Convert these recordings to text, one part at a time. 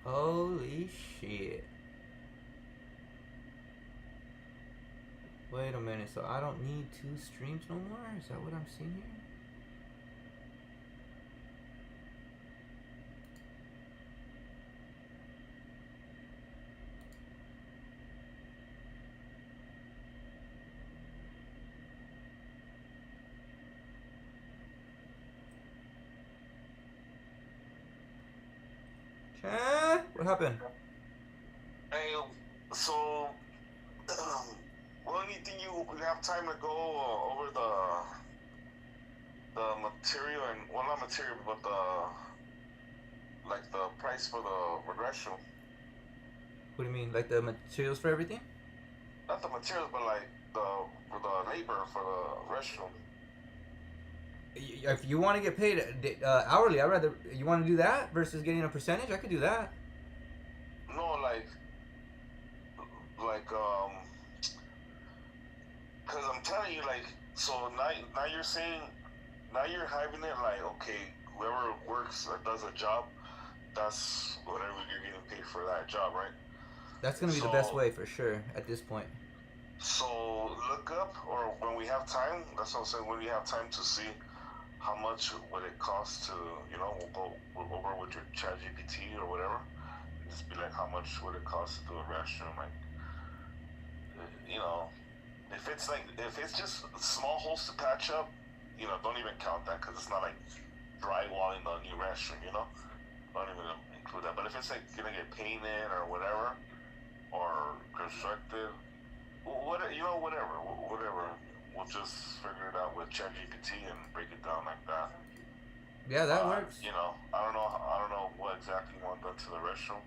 Holy shit. Wait a minute, so I don't need two streams no more? Is that what I'm seeing here? What happened? Hey, so, well, anything you have time to go over the material and well, not material, but the price for the regression. What do you mean? Like the materials for everything? Not the materials, but like the for the labor for the restroom. If you want to get paid hourly, I'd rather. You want to do that versus getting a percentage? I could do that. No, like, because I'm telling you, like, so now you're saying, now you're having it like, okay, whoever works or does a job, that's whatever you're getting paid for that job, right? That's gonna be the best So, way for sure at this point. so look up, or when we have time, that's what I'm saying, when we have time to see how much would it cost to, we'll go over with your chat GPT or whatever. Just be like, how much would it cost to do a restroom? Like, you know, if it's just small holes to patch up, don't even count that because it's not like drywalling the new restroom, Don't even include that. But if it's like gonna get painted or whatever, or constructed, whatever. We'll just figure it out with ChatGPT and break it down like that. Yeah, that works. I don't know what exactly you want done to the restroom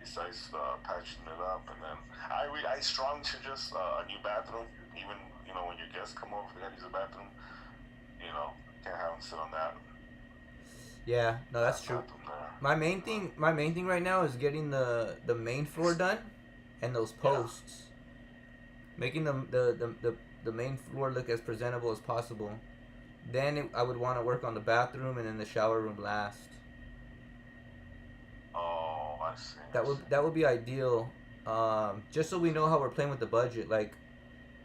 besides patching it up, and then I strong suggest a new bathroom. Even when your guests come over, if they gotta use the bathroom, can't have them sit on Yeah, no, that's that true. bathroom there. My main thing right now is getting the main floor done, and those Yeah. posts, making the main floor look as presentable as possible. I would want to work on the bathroom and then the shower room last. Oh, I see. That I would see. that would be ideal. Just so we know how we're playing with the budget. Like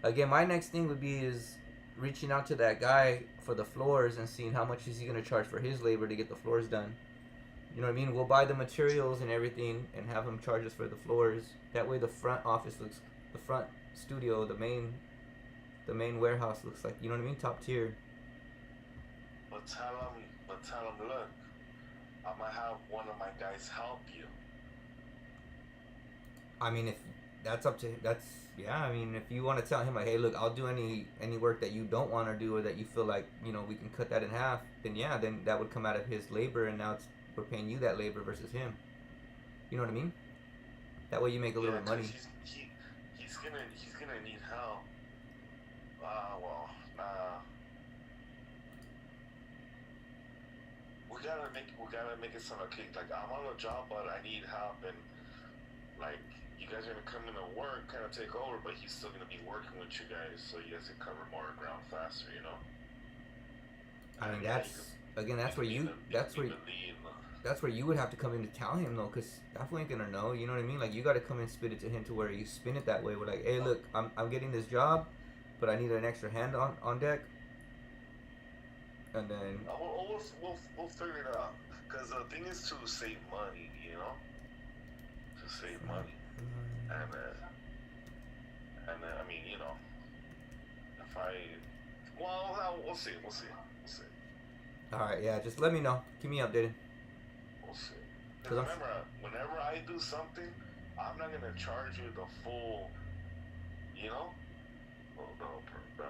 again, my next thing would be is reaching out to that guy for the floors and seeing how much is he gonna charge for his labor to get the floors done. You know what I mean? We'll buy the materials and everything and have him charge us for the floors. That way, the front office looks, the front studio, the main warehouse looks like. You know what I mean? Top tier. But tell him, look, I'm gonna have one of my guys help you. I mean, if that's up to that's yeah. I mean, if you want to tell him like, hey, look, I'll do any work that you don't want to do or that you feel like we can cut that in half, then yeah, then that would come out of his labor, and now we're paying you that labor versus him. You know what I mean? That way you make a little Yeah, bit of cause money. he's gonna need help. Well, we gotta make it sound okay. Like I'm on a job, but I need help, and like you guys are gonna come into work, kind of take over, but he's still gonna be working with you guys, so you guys can cover more ground faster. I mean, And yeah, that's again, you can be the lead. that's where you would have to come in to tell him though, cause that fool ain't gonna know. You know what I mean? Like you got to come and spit it to him to where you spin it that way. We're like, hey, look, I'm getting this job, but I need an extra hand on deck, and then We'll figure it out. Cause the thing is to save money, to save money, and I mean, if I, well, we'll see. all right, yeah, just let me know. Keep me updated. We'll see. Because Cause I'm remember, whenever I do something, I'm not gonna charge you the full, you know, the,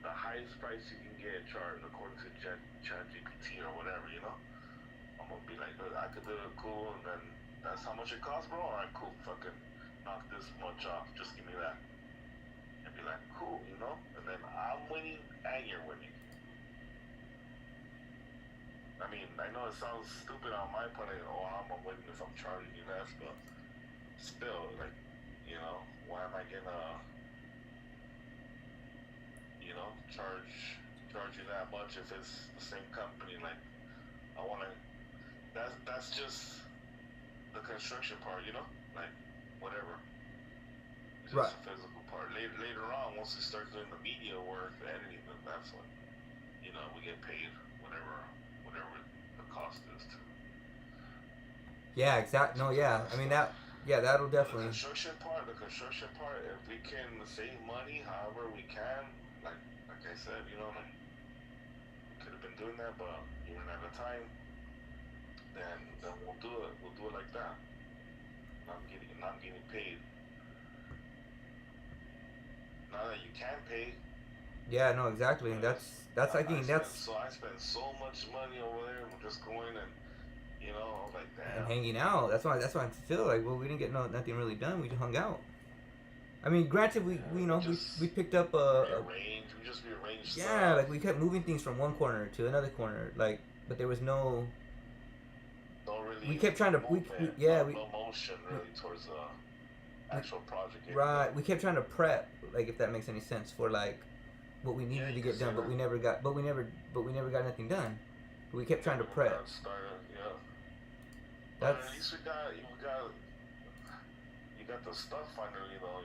the highest price you can get charged according to ChatGPT or whatever. I'm gonna be like, look, I could do it cool, and then that's how much it costs, bro. All right, cool, fucking knock this much off. Just give me that, and be like, cool. And then I'm winning and you're winning. I mean, I know it sounds stupid on my part, like, oh, I'm winning if I'm charging you less, but still, like, why am I gonna, charge you that much if it's the same company? Like, I wanna, that's just the construction part, like whatever. It's Right. just a physical part. Later on, once we start doing the media work, the editing, then that's when we get paid whatever the cost is to. Yeah, exact. No, yeah. I mean that. Yeah, that'll The definitely. construction part, if we can save money, however we can, like I said, like we could have been doing that, but you ran out of time. Then we'll do it. We'll do it like that. Not getting paid. Now that you can pay, Yeah, no, exactly. That's I think that's I spend so much money over there. We're just going and I was like, and damn. hanging out. That's why I feel like well we didn't get nothing really done. We just hung out. I mean, granted we Yeah, we picked up rearrange. We just rearrange yeah, stuff. like we kept moving things from one corner to another corner, like but there was no. No really We kept trying to movement. yeah No motion really towards the we actual project. right we kept trying to prep like if that makes any sense for like what we needed to get done, but we never got got nothing done. But we kept trying to prep. Started, yeah. But That's at least you got the stuff finally though.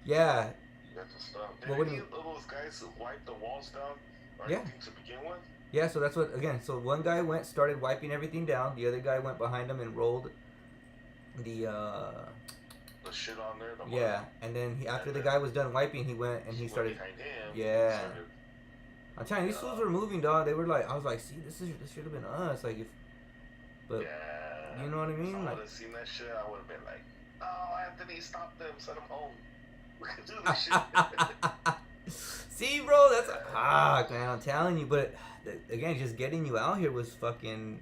yeah. You got the stuff. Did Well, what do any you of those guys wipe the walls down or yeah. anything to begin with? Yeah, so that's what again. So one guy started wiping everything down. The other guy went behind him and rolled the shit on there. yeah, and then after the guy was done wiping, he went and he started. Behind him. Yeah, I'm telling you, these fools were moving, dog. They were like, I was like, see, this should have been us, like if, but yeah, you know what I mean? If I like, would have seen that shit, I would have been like, oh, Anthony, stop them, send them home. We can do this shit. see, bro, that's man. I'm telling you, but again, just getting you out here was fucking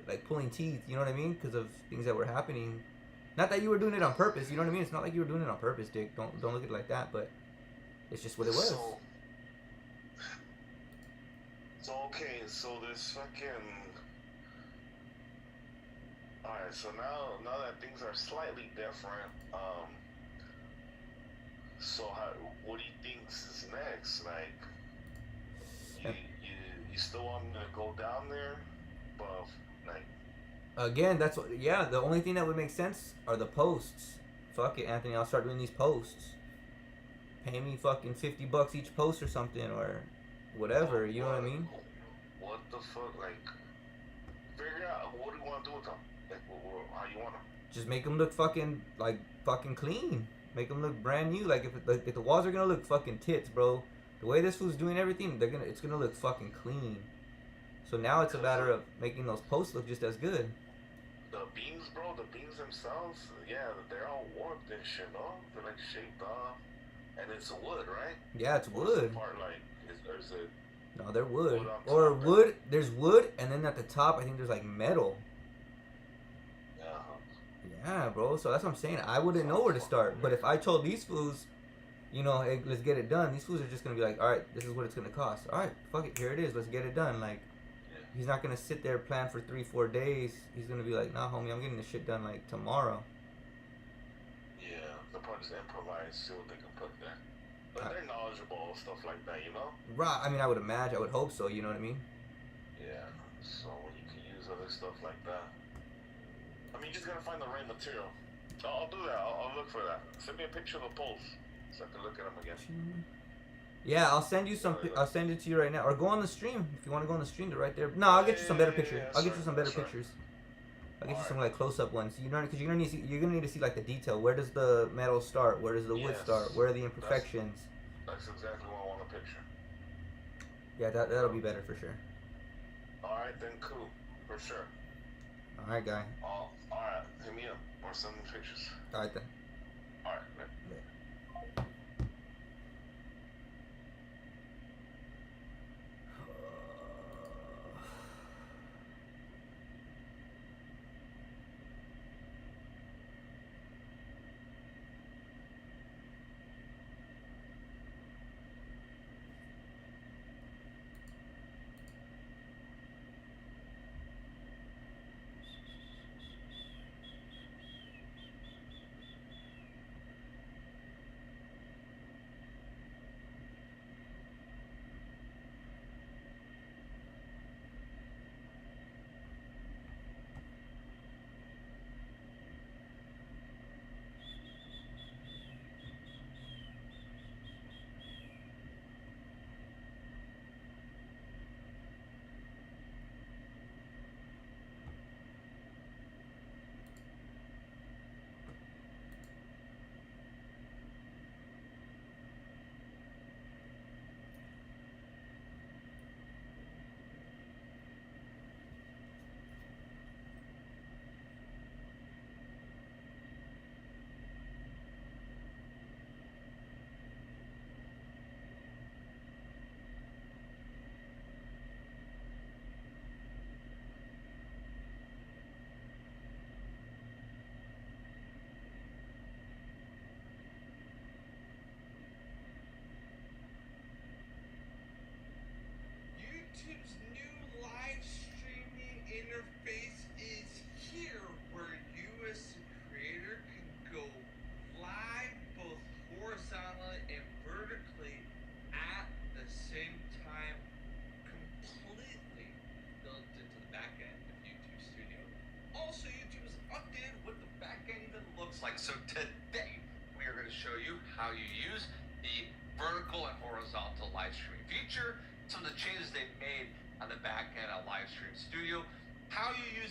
like pulling teeth. You know what I mean? Because of things that were happening. Not that you were doing it on purpose. You know what I mean? It's not like you were doing it on purpose, Dick. Don't look at it like that. But it's just what it was. So okay, so this fucking. All right, so now that things are slightly different, so what do you think is next? Like, you still want me to go down there, but like. Again, that's what. Yeah, the only thing that would make sense are the posts. Fuck it, Anthony. I'll start doing these posts. Pay me fucking $50 each post or something, or whatever. You know what I mean? What the fuck? Like, figure out what do you want to do with them? Like, how you want them? Just make them look fucking clean. Make them look brand new. Like if the walls are gonna look fucking tits, bro. The way this fool's doing everything, it's gonna look fucking clean. So now it's a matter of making those posts look just as good. The beams, bro, the beams themselves, yeah, they're all warped and shit, no? They're like shaped off. And it's wood, right? Yeah, it's wood. The part, like, is it? No, they're wood. Or wood, there's wood, and then at the top, I think there's like metal. Yeah. Yeah, bro, so that's what I'm saying. I wouldn't know where to start. But if I told these fools, hey, let's get it done, these fools are just going to be like, all right, this is what it's going to cost. All right, fuck it, here it is, let's get it done. Like, he's not going to sit there plan for 3-4 days. He's going to be like, nah, homie, I'm getting this shit done, like, tomorrow. Yeah, they'll probably just improvise, see what they can put there. But they're knowledgeable, stuff like that, Right, I mean, I would imagine, I would hope so, you know what I mean? Yeah, so when you can use other stuff like that. I mean, you just gotta find the right material. I'll do that, I'll look for that. Send me a picture of the poles, so I can look at them again. Yeah, I'll send you some. I'll send it to you right now, or go on the stream if you want to go on the stream. They're right there. No, I'll get you some better pictures. I'll get you some better pictures. I'll get you some like close-up ones. Because you're gonna need to see like the detail. Where does the metal start? Where does the wood start? Where are the imperfections? That's exactly what I want to picture. Yeah, that'll be better for sure. All right, then cool, for sure. All right, guy. All right, hit me up or send me pictures. All right then. All right, man.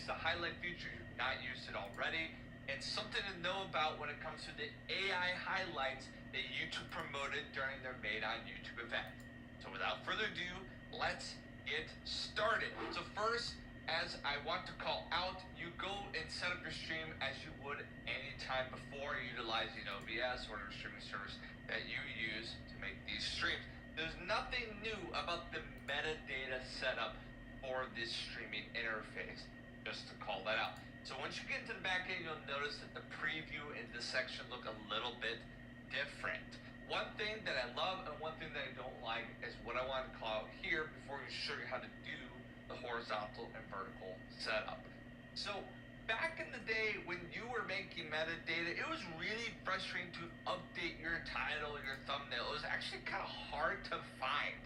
use the highlight feature, you've not used it already. And something to know about when it comes to the AI highlights that YouTube promoted during their Made on YouTube event. So without further ado, let's get started. So first, as I want to call out, you go and set up your stream as you would any time before, utilizing OBS or the streaming service that you use to make these streams. There's nothing new about the metadata setup for this streaming interface, just to call that out. So once you get into the back end, you'll notice that the preview and this section look a little bit different. One thing that I love and one thing that I don't like is what I want to call out here before we show you how to do the horizontal and vertical setup. So back in the day when you were making metadata, it was really frustrating to update your title, your thumbnail. It was actually kind of hard to find.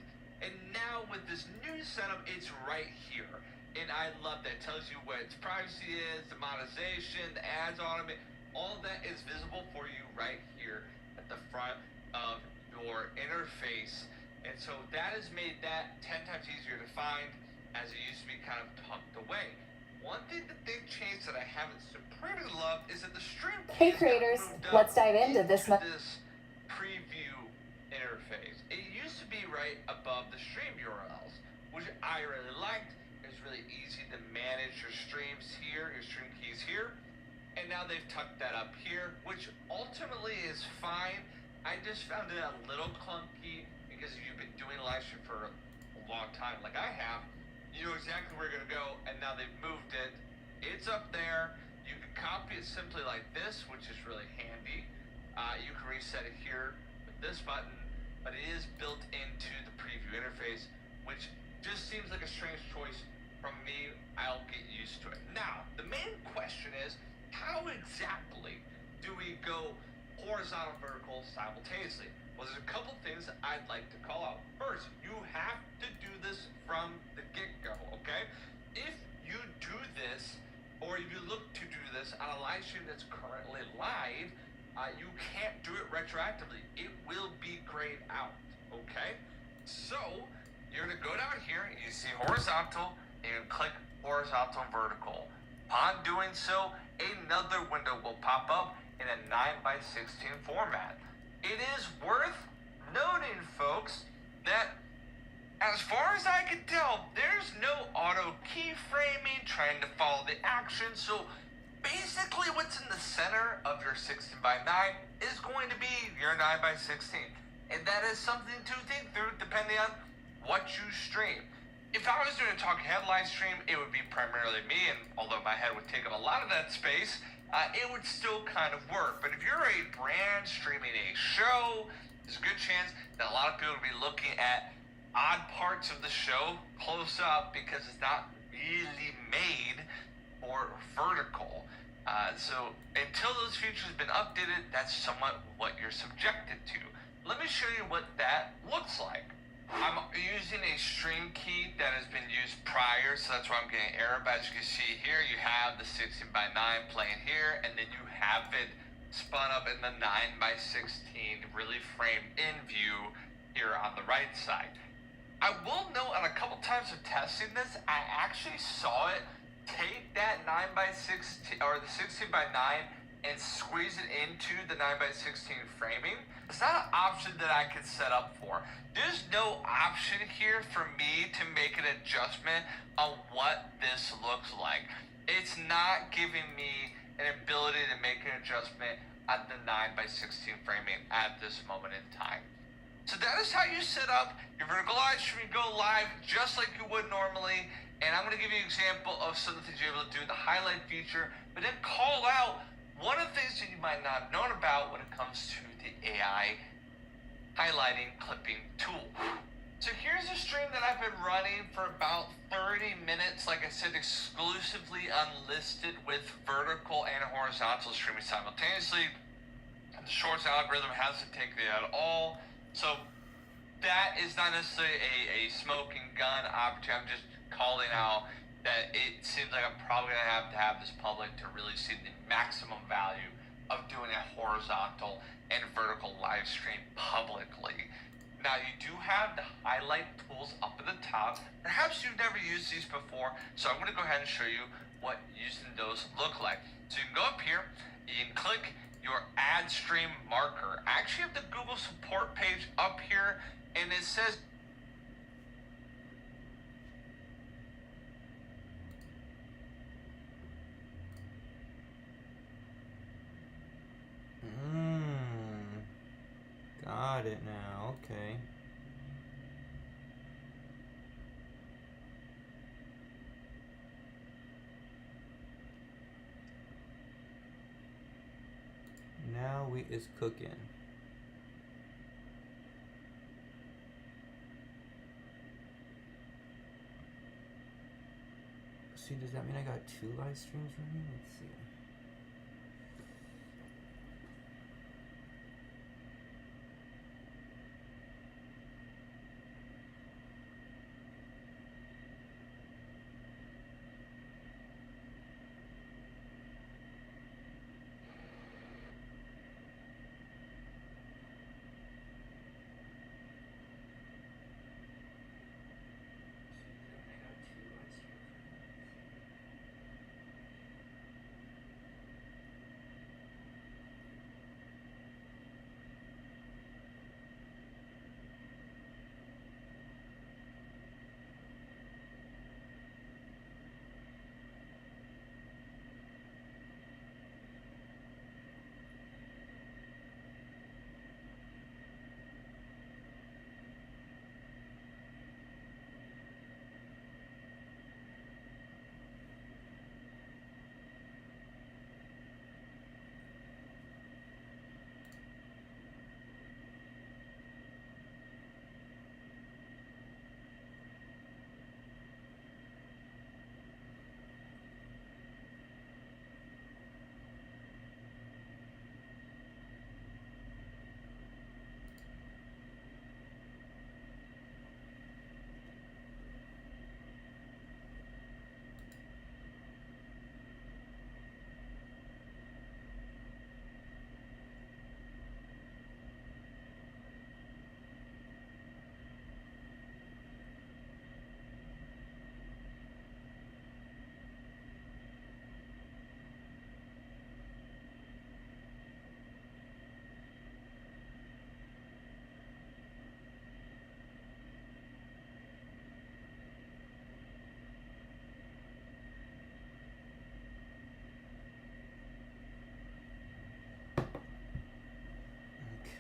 And now with this new setup, it's right here. And I love that. It tells you what its privacy is, the monetization, the ads on it. All of that is visible for you right here at the front of your interface. And so that has made that 10 times easier to find, as it used to be kind of tucked away. One thing that they've changed that I haven't supremely loved is that the stream Hey creators, let's dive into this preview interface. It used to be right above the stream URLs, which I really liked. It's really easy to manage your streams here, your stream keys here, and now they've tucked that up here, which ultimately is fine. I just found it a little clunky because if you've been doing live stream for a long time like I have, you know exactly where you're gonna go, and now they've moved it. It's up there. You can copy it simply like this, which is really handy. You can reset it here with this button, but it is built into the preview interface, which just seems like a strange choice from me. I'll get used to it. Now, the main question is, how exactly do we go horizontal and vertical simultaneously? Well, there's a couple things I'd like to call out. First, you have to do this from the get-go, okay? If you do this, or if you look to do this on a live stream that's currently live, you can't do it retroactively. It will be grayed out, okay? So, you're gonna go down here, and you see horizontal, and you click horizontal and vertical. Upon doing so, another window will pop up in a 9:16 format. It is worth noting, folks, that as far as I can tell, there's no auto keyframing trying to follow the action. So basically what's in the center of your 16:9 is going to be your 9:16. And that is something to think through depending on what you stream. If I was doing a talking head live stream, it would be primarily me, and although my head would take up a lot of that space, it would still kind of work. But if you're a brand streaming a show, there's a good chance that a lot of people will be looking at odd parts of the show close up because it's not really made for vertical. So until those features have been updated, that's somewhat what you're subjected to. Let me show you what that looks like. I'm using a stream key that has been used prior, so that's why I'm getting error. But as you can see here, you have the 16:9 playing here, and then you have it spun up in the 9:16 really framed in view here on the right side. I will note on a couple times of testing this, I actually saw it take that 9:16 or the 16:9 and squeeze it into the 9:16 framing. It's not an option that I can set up for. There's no option here for me to make an adjustment on what this looks like. It's not giving me an ability to make an adjustment at the 9:16 framing at this moment in time. So that is how you set up your vertical live stream, go live just like you would normally. And I'm going to give you an example of some of the things you're able to do, the highlight feature, but then call out one of the things that you might not have known about when it comes to the AI highlighting clipping tool. So here's a stream that I've been running for about 30 minutes, like I said, exclusively unlisted with vertical and horizontal streaming simultaneously. And the shorts algorithm hasn't taken it at all. So that is not necessarily a smoking gun opportunity. I'm just calling out that it seems like I'm probably going to have this public to really see the maximum value of doing a horizontal and vertical live stream publicly. Now you do have the highlight tools up at the top. Perhaps you've never used these before, so I'm going to go ahead and show you what using those look like. So you can go up here, you can click your ad stream marker. I actually have the Google support page up here, and it says Got it now. Okay. Now it's cooking. See, does that mean I got 2 live streams running? Let's see.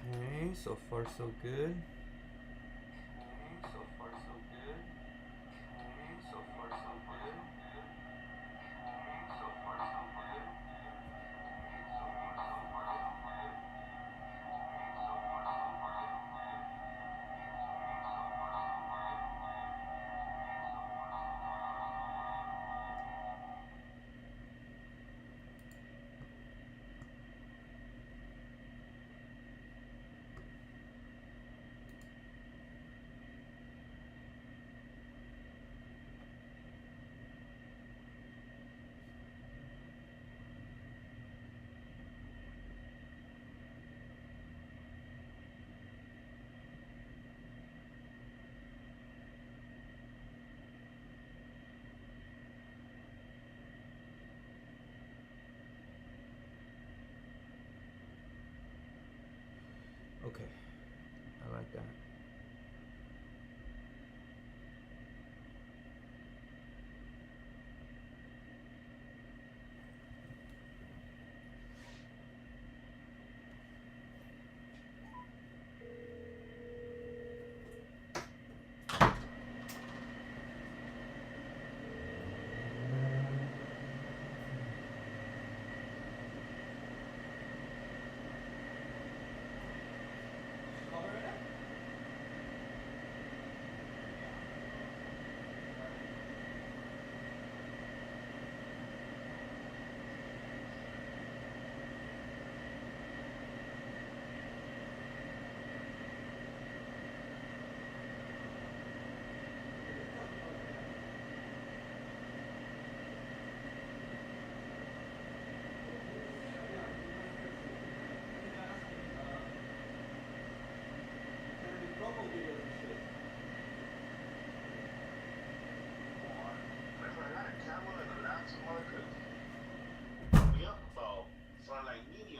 Okay, so far so good. Okay, I like that.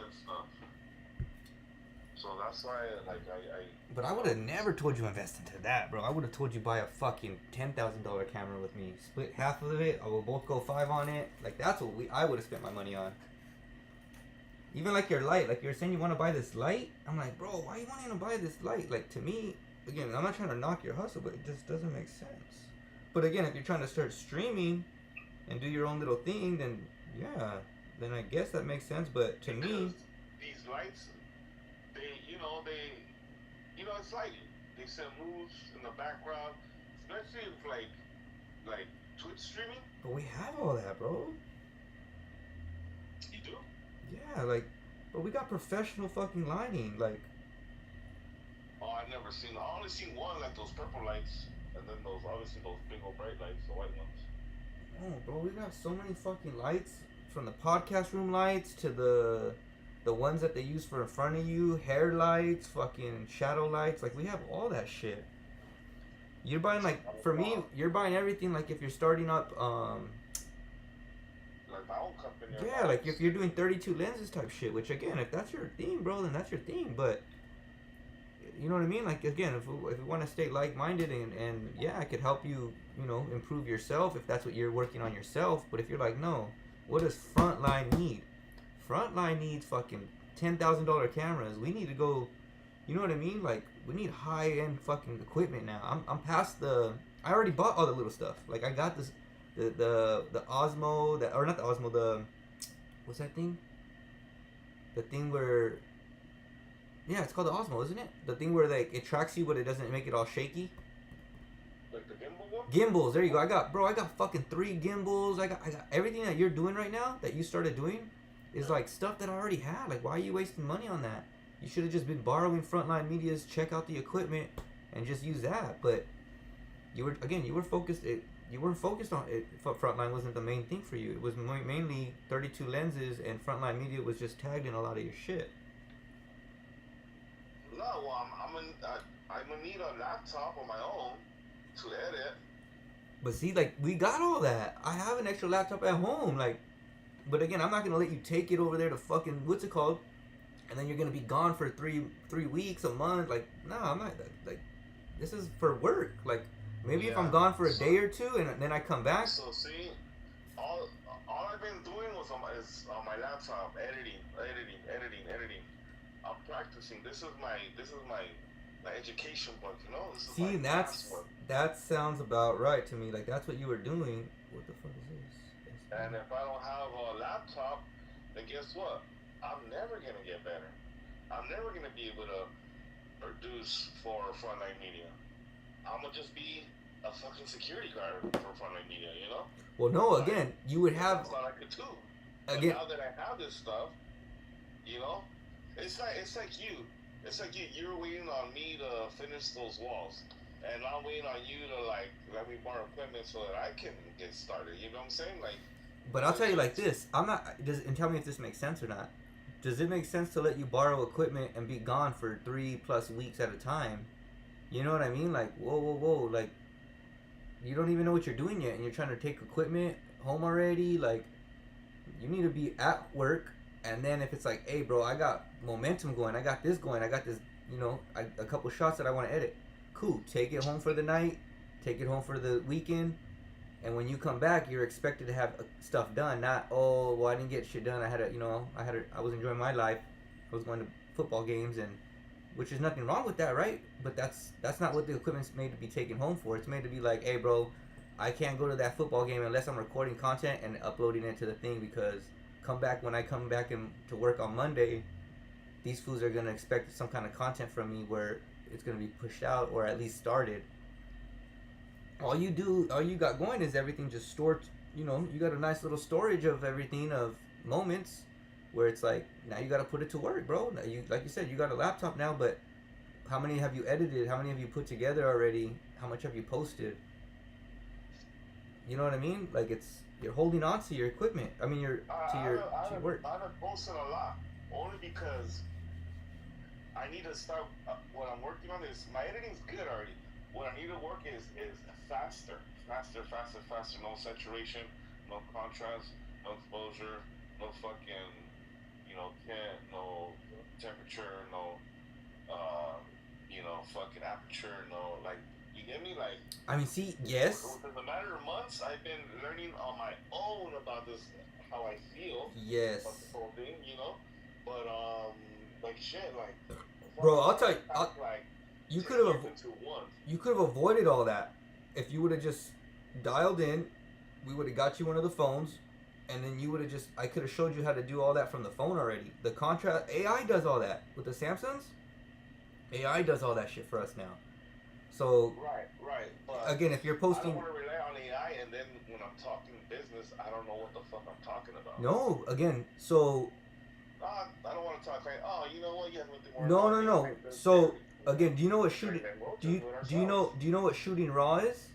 that stuff. So that's why, like, I But I would have never told you invest into that, bro. I would have told you buy a fucking $10,000 camera with me. Split half of it. I will both go 5 on it. Like that's what I would have spent my money on. Even like your light, like you're saying you want to buy this light. I'm like, bro, why you wanting to buy this light? Like to me, again, I'm not trying to knock your hustle, but it just doesn't make sense. But again, if you're trying to start streaming and do your own little thing, then yeah, then I guess that makes sense. But to me, these lights, it's lighting. They send moves in the background, especially if like Twitch streaming. but we have all that, bro. You do? Yeah, like, but we got professional fucking lighting, like. Oh, I've never seen. I only seen one, like those purple lights, and then those obviously those big old bright lights, the white ones. Oh, bro, we got so many fucking lights, from the podcast room lights to the ones that they use for in front of you, hair lights, fucking shadow lights. Like we have all that shit. You're buying like for me, you're buying everything. Like if you're starting up, Like my own company. yeah, like if you're doing 32 lenses type shit. Which again, if that's your thing, bro, then that's your thing. But you know what I mean? Like again, if we want to stay like-minded and yeah, I could help you, improve yourself if that's what you're working on yourself. But if you're like, no, what does Frontline need? Frontline needs fucking $10,000 cameras. We need to go, you know what I mean? Like we need high-end fucking equipment now. I'm past the. I already bought all the little stuff. Like I got this, the Osmo, or not the Osmo, the what's that thing? The thing where. Yeah, it's called the Osmo, isn't it? The thing where like it tracks you, but it doesn't make it all shaky. Like the gimbal one? Gimbals, there you go. I got fucking 3 gimbals. I got everything that you're doing right now that you started doing is like stuff that I already had. Like, why are you wasting money on that? You should have just been borrowing Frontline Media's, check out the equipment, and just use that. But you were focused. You weren't focused on it. Frontline wasn't the main thing for you. It was mainly 32 lenses, and Frontline Media was just tagged in a lot of your shit. No, well, I'm gonna need a laptop on my own to edit. But see, like, we got all that. I have an extra laptop at home, like, but again, I'm not gonna let you take it over there to fucking what's it called, and then you're gonna be gone for three weeks, a month. Like, no, I'm not. Like, this is for work. Like, maybe if I'm gone for a day or two, and then I come back. So see, all I've been doing is on my laptop, editing. I'm practicing. This is my education book, This is See, my classwork. that sounds about right to me. Like that's what you were doing. What the fuck is this? And if I don't have a laptop, then guess what? I'm never gonna get better. I'm never gonna be able to produce for Frontline Media. I'm gonna just be a fucking security guard for Frontline Media, Well, no. Again, you would have. That's what I could do. Again, but now that I have this stuff, it's like you. It's like you're waiting on me to finish those walls, and I'm waiting on you to like let me borrow equipment so that I can get started. You know what I'm saying? Like. But I'll tell you like this. And tell me if this makes sense or not. Does it make sense to let you borrow equipment and be gone for 3+ weeks at a time? You know what I mean? Like, whoa. Like, you don't even know what you're doing yet, and you're trying to take equipment home already. Like, you need to be at work. And then if it's like, hey, bro, I got momentum going. I got this going. I got this, a couple shots that I want to edit. Cool. Take it home for the night. Take it home for the weekend. And when you come back, you're expected to have stuff done. Not, oh, well, I didn't get shit done. I was enjoying my life. I was going to football games, and which is nothing wrong with that, right? But that's not what the equipment's made to be taken home for. It's made to be like, hey, bro, I can't go to that football game unless I'm recording content and uploading it to the thing, because when I come back to work on Monday, these fools are gonna expect some kind of content from me where it's gonna be pushed out or at least started. All you got going is everything just stored. You got a nice little storage of everything, of moments where it's like, now you got to put it to work, bro. Now like you said, you got a laptop now, but how many have you edited? How many have you put together already? How much have you posted? You know what I mean? Like you're holding on to your equipment. I mean, to your work. I haven't posted a lot, only because I need to start. What I'm working on is my editing's good already. What I need to work is faster. No saturation, no contrast, no exposure, no fucking, tint, no temperature, no, fucking aperture, no, like, you get me? Like, I mean, see, yes, within a matter of months, I've been learning on my own about this, how I feel yes, about this whole thing, But like shit, like, bro. I'll tell you, like, you 10 could have years into one. you could have avoided all that if you would have just dialed in. We would have got you one of the phones, and then you would have just. I could have showed you how to do all that from the phone already. The contrast AI does all that with the Samsungs. AI does all that shit for us now. So Right. But again, if you're I posting, don't want to rely on AI, and then when I'm talking business, I don't know what the fuck I'm talking about. no, again, so I don't want to talk like, oh, you know what? You have nothing more. no. So again, do you know what shooting? Do you know what shooting raw is?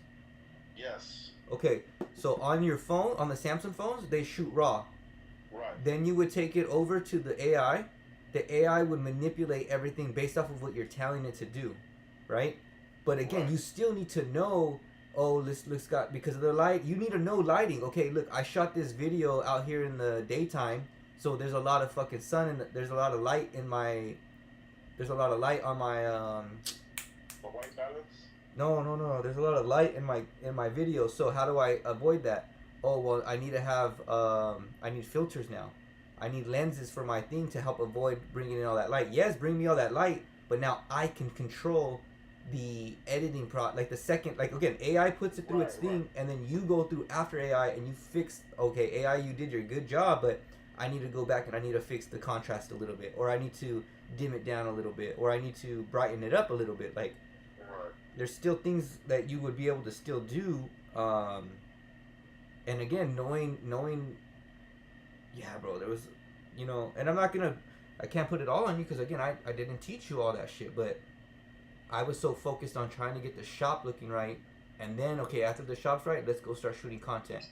Yes. Okay, so on your phone, on the Samsung phones, they shoot raw. Right. Then you would take it over to the AI. The AI would manipulate everything based off of what you're telling it to do, right? But again, Right. you still need to know. Oh, this looks got because of the light. You need to know lighting. Okay, look, I shot this video out here in the daytime, so there's a lot of fucking sun and there's a lot of light in my. There's a lot of light on my. The white balance. No. There's a lot of light in my video. So how do I avoid that? Oh well, I need to have. I need filters now. I need lenses for my thing to help avoid bringing in all that light. Yes, bring me all that light, but now I can control the editing like the second, like again, AI puts it through its thing, and then you go through after AI and you fix. Okay, AI, you did your good job, but I need to go back and I need to fix the contrast a little bit, or I need to dim it down a little bit, or I need to brighten it up a little bit. Like, there's still things that you would be able to still do. And again, knowing, yeah, bro, there was, and I can't put it all on you because again, I didn't teach you all that shit, but I was so focused on trying to get the shop looking right, and then okay, after the shop's right, let's go start shooting content.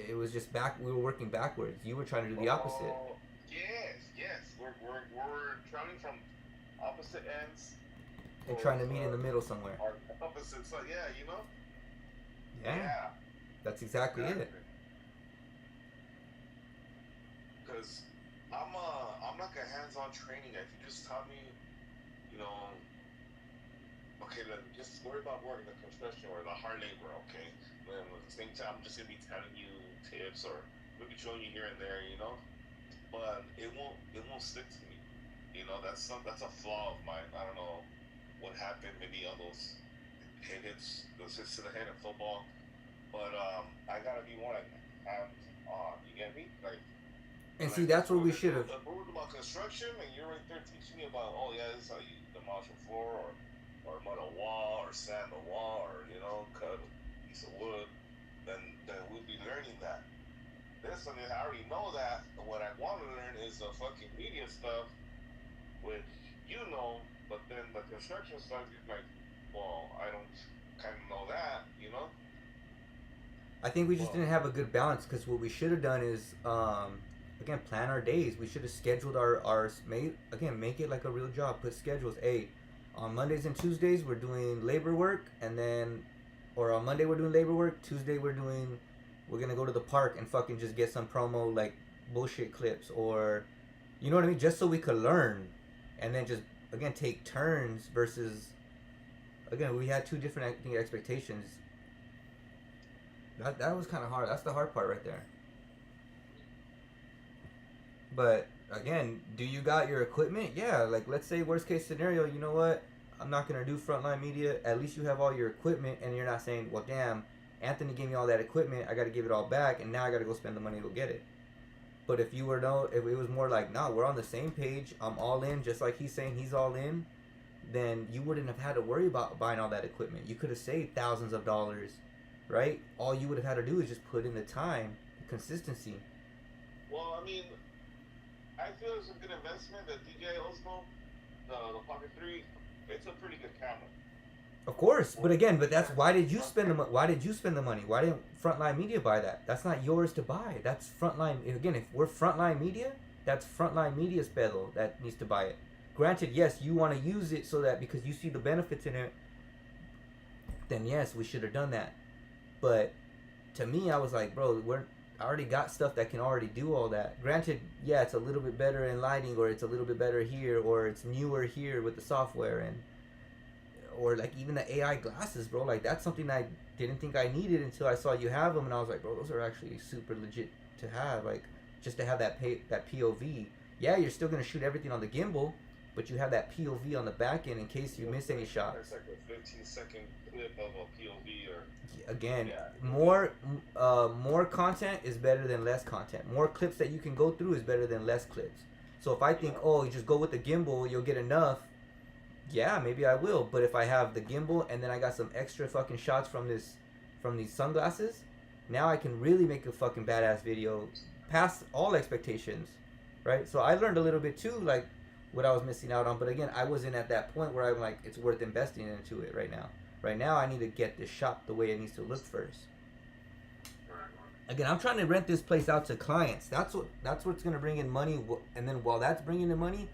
It was just we were working backwards. You were trying to do the opposite. Yes. We're traveling from opposite ends. And trying to meet in the middle somewhere. Or opposite side, Yeah. That's exactly it. Because I'm like a hands-on training guy. If you just tell me, okay, just worry about work, the construction or the hard labor, okay? Then at the same time, I'm just gonna be telling you tips or maybe showing you here and there, But it won't stick to me. That's a flaw of mine. I don't know what happened. Maybe all those those hits to the head in football. But I gotta be more like hands-on. You get me? Like. And see, that's what we should have. We're about construction, and you're right there teaching me about, this is how you demolish a floor, or mud a wall, or sand a wall, or cut a piece of wood. Then we'll be learning that. This one, I already know that. But what I want to learn is the fucking media stuff, which but then the construction stuff, you're like, well, I don't kind of know that, I think we just didn't have a good balance because what we should have done is, again, plan our days. We should have scheduled our make it like a real job. Put schedules. Hey, on Mondays and Tuesdays we're doing labor work, and then, or on Monday we're doing labor work. Tuesday we're gonna go to the park and fucking just get some promo like bullshit clips, or you know what I mean, just so we could learn, and then just again take turns versus. Again, we had two different expectations. That was kind of hard. That's the hard part right there. But again, do you got your equipment? Yeah, like let's say worst case scenario, you know what? I'm not gonna do Frontline Media. At least you have all your equipment, and you're not saying, well, damn, Anthony gave me all that equipment. I got to give it all back, and now I got to go spend the money to go get it. But if it was more like, nah, we're on the same page. I'm all in, just like he's saying he's all in. Then you wouldn't have had to worry about buying all that equipment. You could have saved thousands of dollars, right? All you would have had to do is just put in the time, the consistency. Well, I mean, I feel it's a good investment. The DJI Osmo, the Pocket 3, it's a pretty good camera. Of course, but that's why did you spend the money? Why did you spend the money? Why didn't Frontline Media buy that? That's not yours to buy. That's Frontline. Again, if we're Frontline Media, that's Frontline Media's pedal that needs to buy it. Granted, yes, you want to use it so that because you see the benefits in it, then yes, we should have done that. But to me, I was like, bro, I already got stuff that can already do all that. Granted, yeah, it's a little bit better in lighting, or it's a little bit better here, or it's newer here with the software, and or like even the AI glasses, bro. Like that's something I didn't think I needed until I saw you have them, and I was like, bro, those are actually super legit to have. Like just to have that POV. Yeah, you're still gonna shoot everything on the gimbal, but you have that POV on the back end in case you miss any shots. It's like a 15-second clip of a POV or. Again, Yeah. more content is better than less content. More clips that you can go through is better than less clips. So if I think, oh, you just go with the gimbal, you'll get enough. Yeah, maybe I will. But if I have the gimbal and then I got some extra fucking shots from these sunglasses, now I can really make a fucking badass video, past all expectations, right? So I learned a little bit too, like what I was missing out on. But again, I wasn't at that point where I'm like, it's worth investing into it right now. Right now, I need to get this shop the way it needs to look first. Again, I'm trying to rent this place out to clients. That's what's gonna bring in money. And then while that's bringing in money,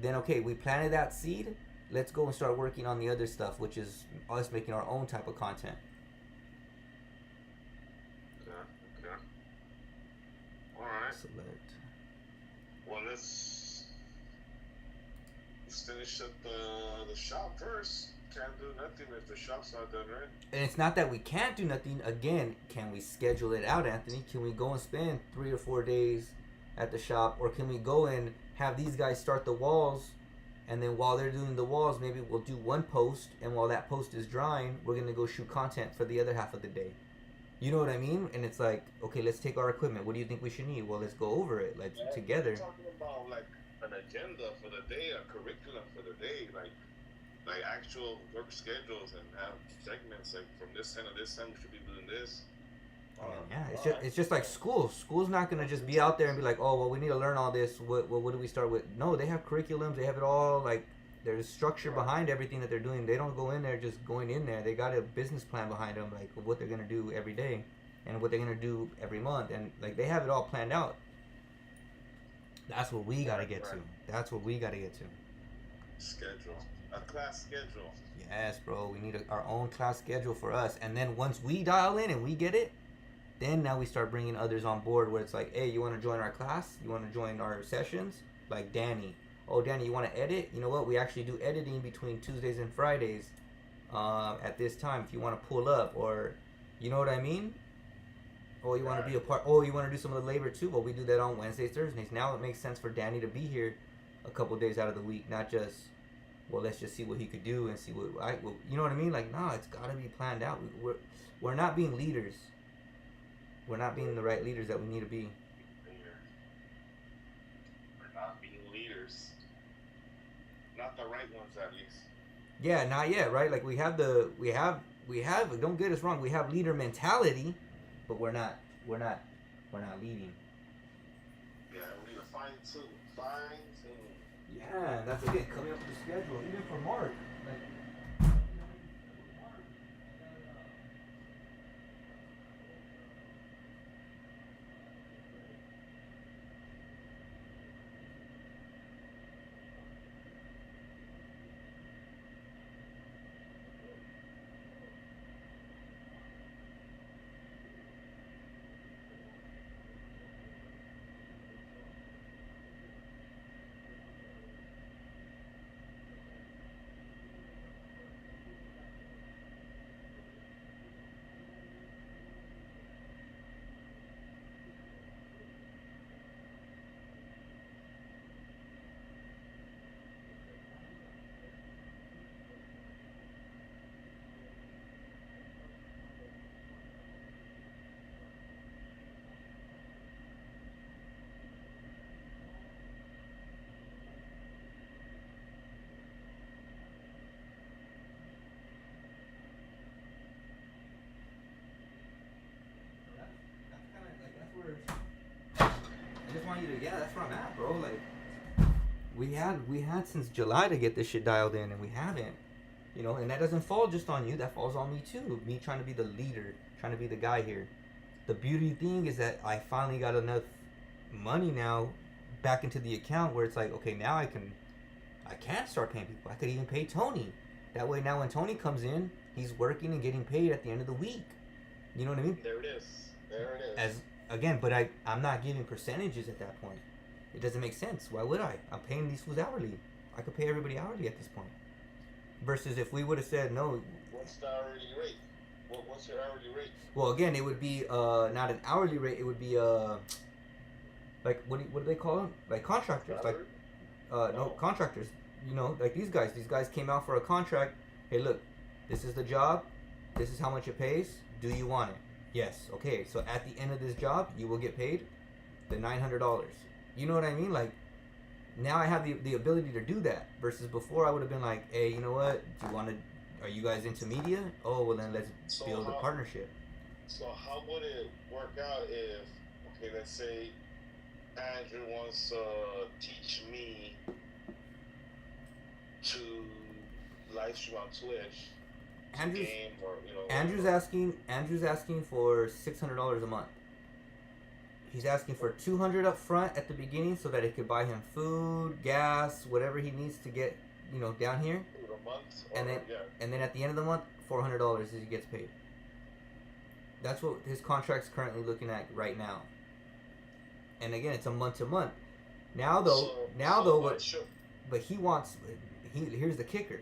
then okay, we planted that seed. Let's go and start working on the other stuff, which is us making our own type of content. Okay. All right. Select. Well, let's finish up the shop first. Can't do nothing if the shop's not done right. And it's not that we can't do nothing. Again, can we schedule it out, Anthony? Can we go and spend 3 or 4 days at the shop, or can we go and have these guys start the walls, and then while they're doing the walls, maybe we'll do one post, and while that post is drying, we're gonna go shoot content for the other half of the day. You know what I mean? And it's like, okay, let's take our equipment. What do you think we should need? Well, let's go over it, like together. We're talking about like an agenda for the day, a curriculum for the day, like actual work schedules, and have segments like from this time to this time we should be doing this. Yeah, it's just like school. School's not gonna just be out there and be like, oh well, we need to learn all this. What do we start with? No, they have curriculums. They have it all. Like there's structure behind everything that they're doing. They don't go in there just going in there. They got a business plan behind them, like what they're gonna do every day, and what they're gonna do every month, and like they have it all planned out. That's what we gotta get to. That's what we gotta get to. Schedule. A class schedule. Yes, bro. We need our own class schedule for us. And then once we dial in and we get it, then now we start bringing others on board where it's like, hey, you want to join our class? You want to join our sessions? Like Danny. Oh, Danny, you want to edit? You know what? We actually do editing between Tuesdays and Fridays at this time if you want to pull up. Or, you know what I mean? Oh, you want to be a part? Oh, you want to do some of the labor too? Well, we do that on Wednesdays, Thursdays. Now it makes sense for Danny to be here a couple days out of the week, not just... well, let's just see what he could do and see you know what I mean? Like, no, it's got to be planned out. We're not being leaders. We're not being the right leaders that we need to be. We're not being leaders. Not the right ones, at least. Yeah, not yet, right? Like we have, don't get us wrong, we have leader mentality, but we're not leading. Yeah, we need to fine tune. Yeah, that's again coming up with the schedule. Even for Mark, like I just want you to, yeah, that's where I'm at, bro. Like, we had since July to get this shit dialed in, and we haven't, you know. And that doesn't fall just on you. That falls on me too. Me trying to be the leader, trying to be the guy here. The beauty thing is that I finally got enough money now back into the account where it's like, okay, now I can start paying people. I could even pay Tony. That way, now when Tony comes in, he's working and getting paid at the end of the week. You know what I mean? There it is. again, but I'm not giving percentages at that point. It doesn't make sense. Why would I? I'm paying these fools hourly. I could pay everybody hourly at this point. Versus if we would have said no. What's the hourly rate? What's your hourly rate? Well, again, it would be not an hourly rate. It would be like what do they call them? Like contractors. Like no contractors. You know, like these guys. These guys came out for a contract. Hey, look, this is the job. This is how much it pays. Do you want it? Yes. Okay. So at the end of this job, you will get paid the $900. You know what I mean? Like now I have the ability to do that. Versus before I would have been like, hey, you know what? Do you want to? Are you guys into media? Oh, well then let's build a partnership. So how would it work out if, okay, let's say Andrew wants to teach me to live stream on Twitch. Game or, you know, Andrew's asking for $600 a month. He's asking for $200 up front at the beginning so that it could buy him food, gas, whatever he needs to get, you know, down here. A month, And then at the end of the month, $400 as he gets paid. That's what his contract's currently looking at right now. And again, it's a month to month. But he wants. Here's the kicker.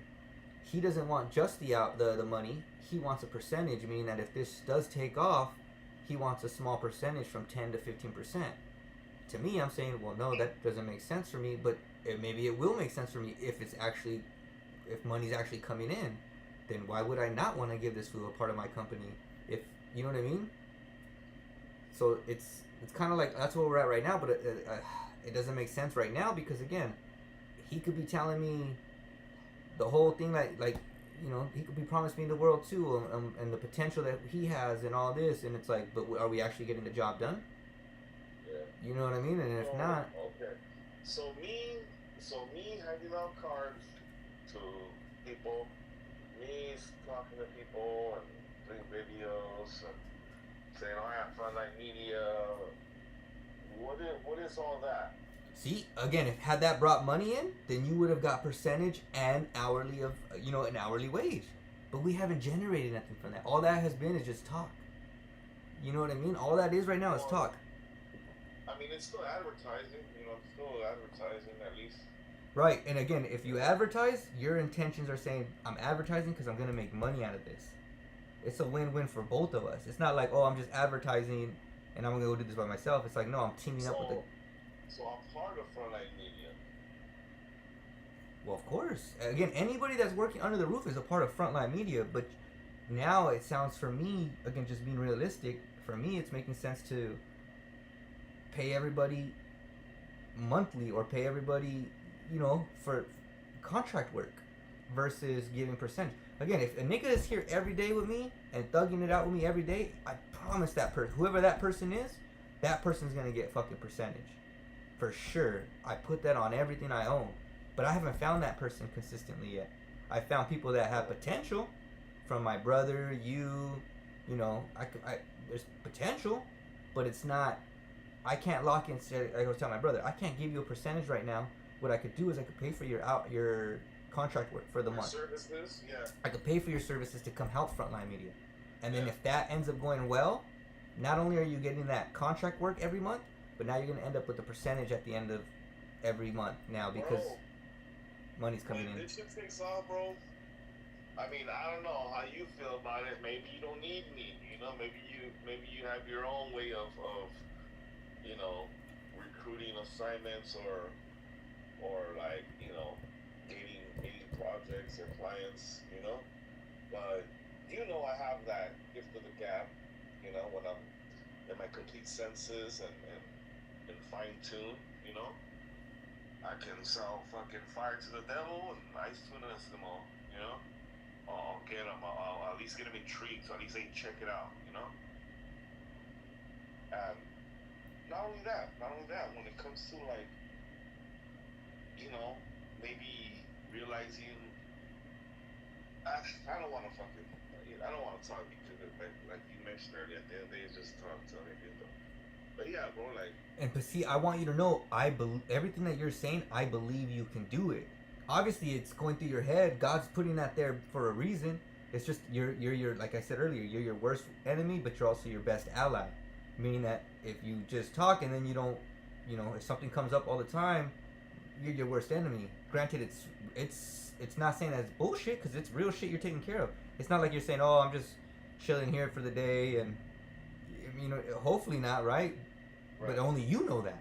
He doesn't want just the money. He wants a percentage, meaning that if this does take off, he wants a small percentage from 10 to 15%. To me, I'm saying, well, no, that doesn't make sense for me. But maybe it will make sense for me if money's actually coming in. Then why would I not want to give this fool a part of my company? If you know what I mean. So it's kind of like that's where we're at right now. But it doesn't make sense right now because again, he could be telling me the whole thing like you know, he could be promising me the world too, and the potential that he has and all this, and it's like, but are we actually getting the job done? Yeah. You know what I mean? And if not, okay. So me handing out cards to people, me talking to people and doing videos and saying, "Oh, I have Frontline Media." What is all that? see, again, if had that brought money in, then you would have got percentage and hourly of, you know, an hourly wage. But we haven't generated nothing from that. All that has been is just talk. You know what I mean? All that is right now is talk. I mean, it's still advertising. You know, it's still advertising at least. Right, and again, if you advertise, your intentions are saying, I'm advertising because I'm going to make money out of this. It's a win-win for both of us. It's not like, oh, I'm just advertising and I'm going to go do this by myself. It's like, no, I'm teaming up with it. So I'm part of Frontline Media. Well, of course. Again, anybody that's working under the roof is a part of Frontline Media, but now it sounds for me, again, just being realistic, for me it's making sense to pay everybody monthly or pay everybody, you know, for contract work versus giving percentage. Again, if a nigga is here every day with me and thugging it out with me every day, I promise that person, whoever that person is, that person's gonna get fucking percentage. For sure. I put that on everything I own. But I haven't found that person consistently yet. I found people that have potential from my brother, you know, there's potential, but it's not, I can't lock in, I was telling my brother, I can't give you a percentage right now. What I could do is I could pay for your contract work for the month. Services, yeah. I could pay for your services to come help Frontline Media. And then if that ends up going well, not only are you getting that contract work every month, but now you're going to end up with a percentage at the end of every month now because money's coming in. This shit takes off, bro. I mean, I don't know how you feel about it. Maybe you don't need me. You know, maybe you have your own way of you know, recruiting assignments or like, you know, getting projects or clients. You know, but you know, I have that gift of the gab. You know, when I'm in my complete senses and fine tune, you know, I can sell fucking fire to the devil and ice to an Eskimo, you know. I'll get them. I'll at least get them intrigued. So at least they check it out, you know. And not only that, when it comes to like, you know, maybe realizing, I don't want to fucking, I don't want to talk because like you mentioned earlier, at the end of the day, it's just talk to other people. But yeah, bro, like. But see, I want you to know, I believe everything that you're saying. I believe you can do it. Obviously, it's going through your head. God's putting that there for a reason. It's just you're like I said earlier, you're your worst enemy, but you're also your best ally. Meaning that if you just talk and then you don't, if something comes up all the time, you're your worst enemy. Granted, it's not saying that's bullshit because it's real shit you're taking care of. It's not like you're saying, oh, I'm just chilling here for the day, and hopefully not, right? But only you know that.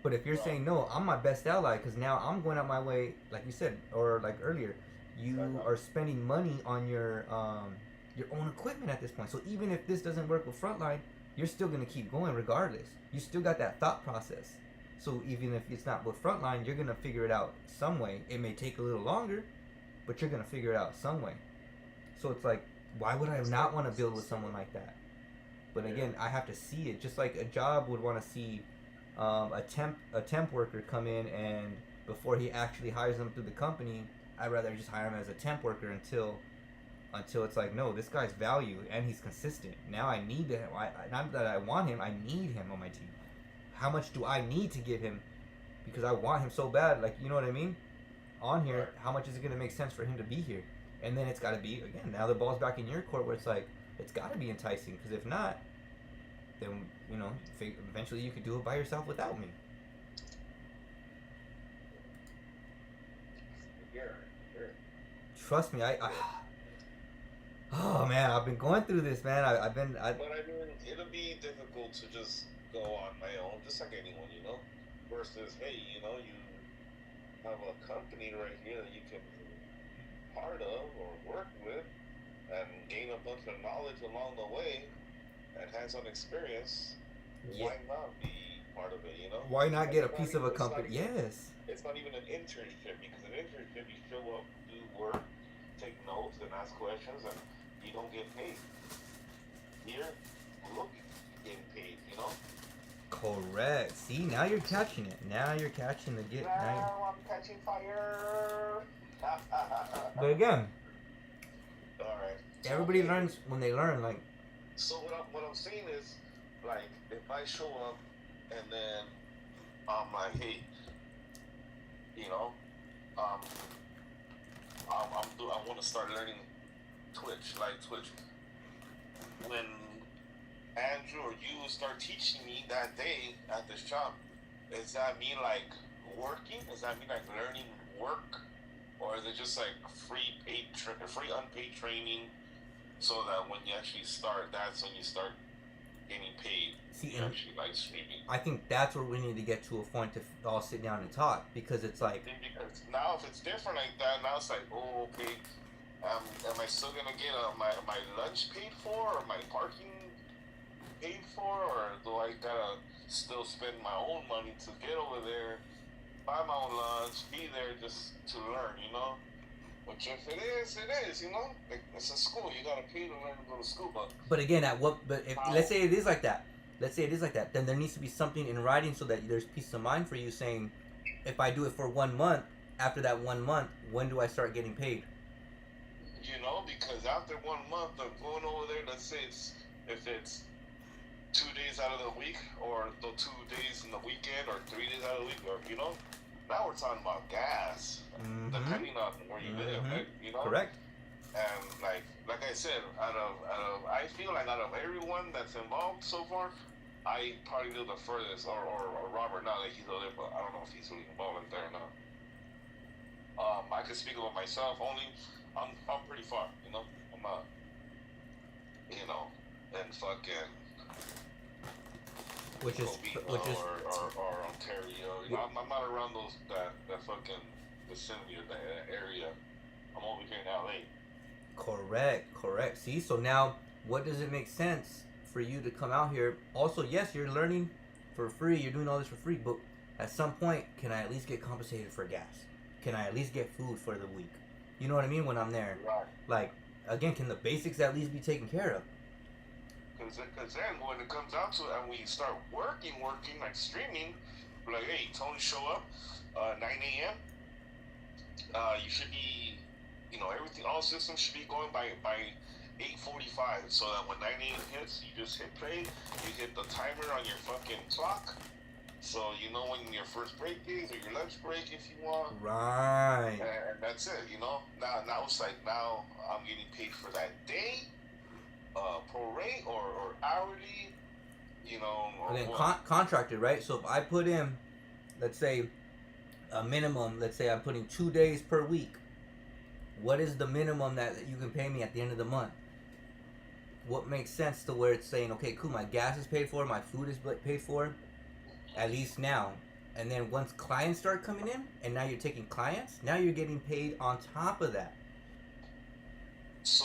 But if you're saying no, I'm my best ally because now I'm going out my way, like you said, or like earlier, you are spending money on your own equipment at this point. So even if this doesn't work with Frontline, you're still gonna keep going regardless. You still got that thought process. So even if it's not with Frontline, you're gonna figure it out some way. It may take a little longer, but you're gonna figure it out some way. So it's like, why would I not want to build with someone like that? But again, I have to see it. Just like a job would want to see a temp worker come in, and before he actually hires them through the company, I'd rather just hire him as a temp worker until it's like, no, this guy's value and he's consistent. Now I need him. Not that I want him, I need him on my team. How much do I need to give him? Because I want him so bad. Like, you know what I mean? On here, how much is it going to make sense for him to be here? And then it's got to be, again, now the ball's back in your court where it's like, it's got to be enticing. Because if not, then, eventually you could do it by yourself without me. Trust me, oh man, I've been going through this, man. But I mean, it'll be difficult to just go on my own, just like anyone, versus, hey, you have a company right here that you can be part of or work with and gain a bunch of knowledge along the way and hands-on experience. Yeah. Why not be part of it, Why not get a piece of a company? Yes. It's not even an internship, because an internship, you show up, do work, take notes, and ask questions, and you don't get paid. Here, look, getting paid, Correct. See, now you're catching it. Now you're catching the get. Now I'm catching fire. But again, alright. everybody learns when they learn. Like, so what I'm saying is, like, if I show up and then I'm like, hey, I want to start learning live Twitch. When Andrew or you start teaching me that day at this job, is that me like working? Is that me like learning work, or is it just like free unpaid training, so that when you actually start, that's when you start getting paid? See, actually like streaming. I think that's where we need to get to a point to all sit down and talk, because it's like, because now if it's different like that, now it's like, oh, okay, am I still gonna get my lunch paid for, or my parking paid for, or do I gotta still spend my own money to get over there, buy my own lunch, be there just to learn, Which if it is, it is, Like, it's a school, you gotta pay to learn to go to school, But again, if let's say it is like that, then there needs to be something in writing so that there's peace of mind for you, saying, if I do it for 1 month, after that 1 month, when do I start getting paid? Because after 1 month of going over there, let's say if it's 2 days out of the week, or the 2 days in the weekend, or 3 days out of the week, or now we're talking about gas, depending on where you live, Correct. And like I said, I feel like out of everyone that's involved so far, I probably do the furthest, or Robert, now that he's over there, but I don't know if he's really involved in there or not. I can speak about myself only. I'm pretty far, I'm not, and fucking which is or Ontario. I'm not around that fucking vicinity or that area. I'm over here in LA. Correct. See, so now what does it make sense for you to come out here? Also, yes, you're learning for free. You're doing all this for free, but at some point, can I at least get compensated for gas? Can I at least get food for the week? You know what I mean? When I'm there, Right. Like, again, can the basics at least be taken care of? Because then when it comes out to it and we start working, like streaming, we're like, hey, Tony, show up 9 a.m. You should be, everything, all systems should be going by 8:45, so that when 9 a.m. hits, you just hit play, you hit the timer on your fucking clock, so you know when your first break is, or your lunch break if you want. Right. And that's it, Now it's like, now I'm getting paid for that day, pro rate or hourly, you know, or And then what? contracted, right? So if I put in, let's say, a minimum, let's say I'm putting 2 days per week. What is the minimum that you can pay me at the end of the month? What makes sense to where it's saying, okay, cool, my gas is paid for, my food is paid for, at least now. And then once clients start coming in, and now you're taking clients, now you're getting paid on top of that. So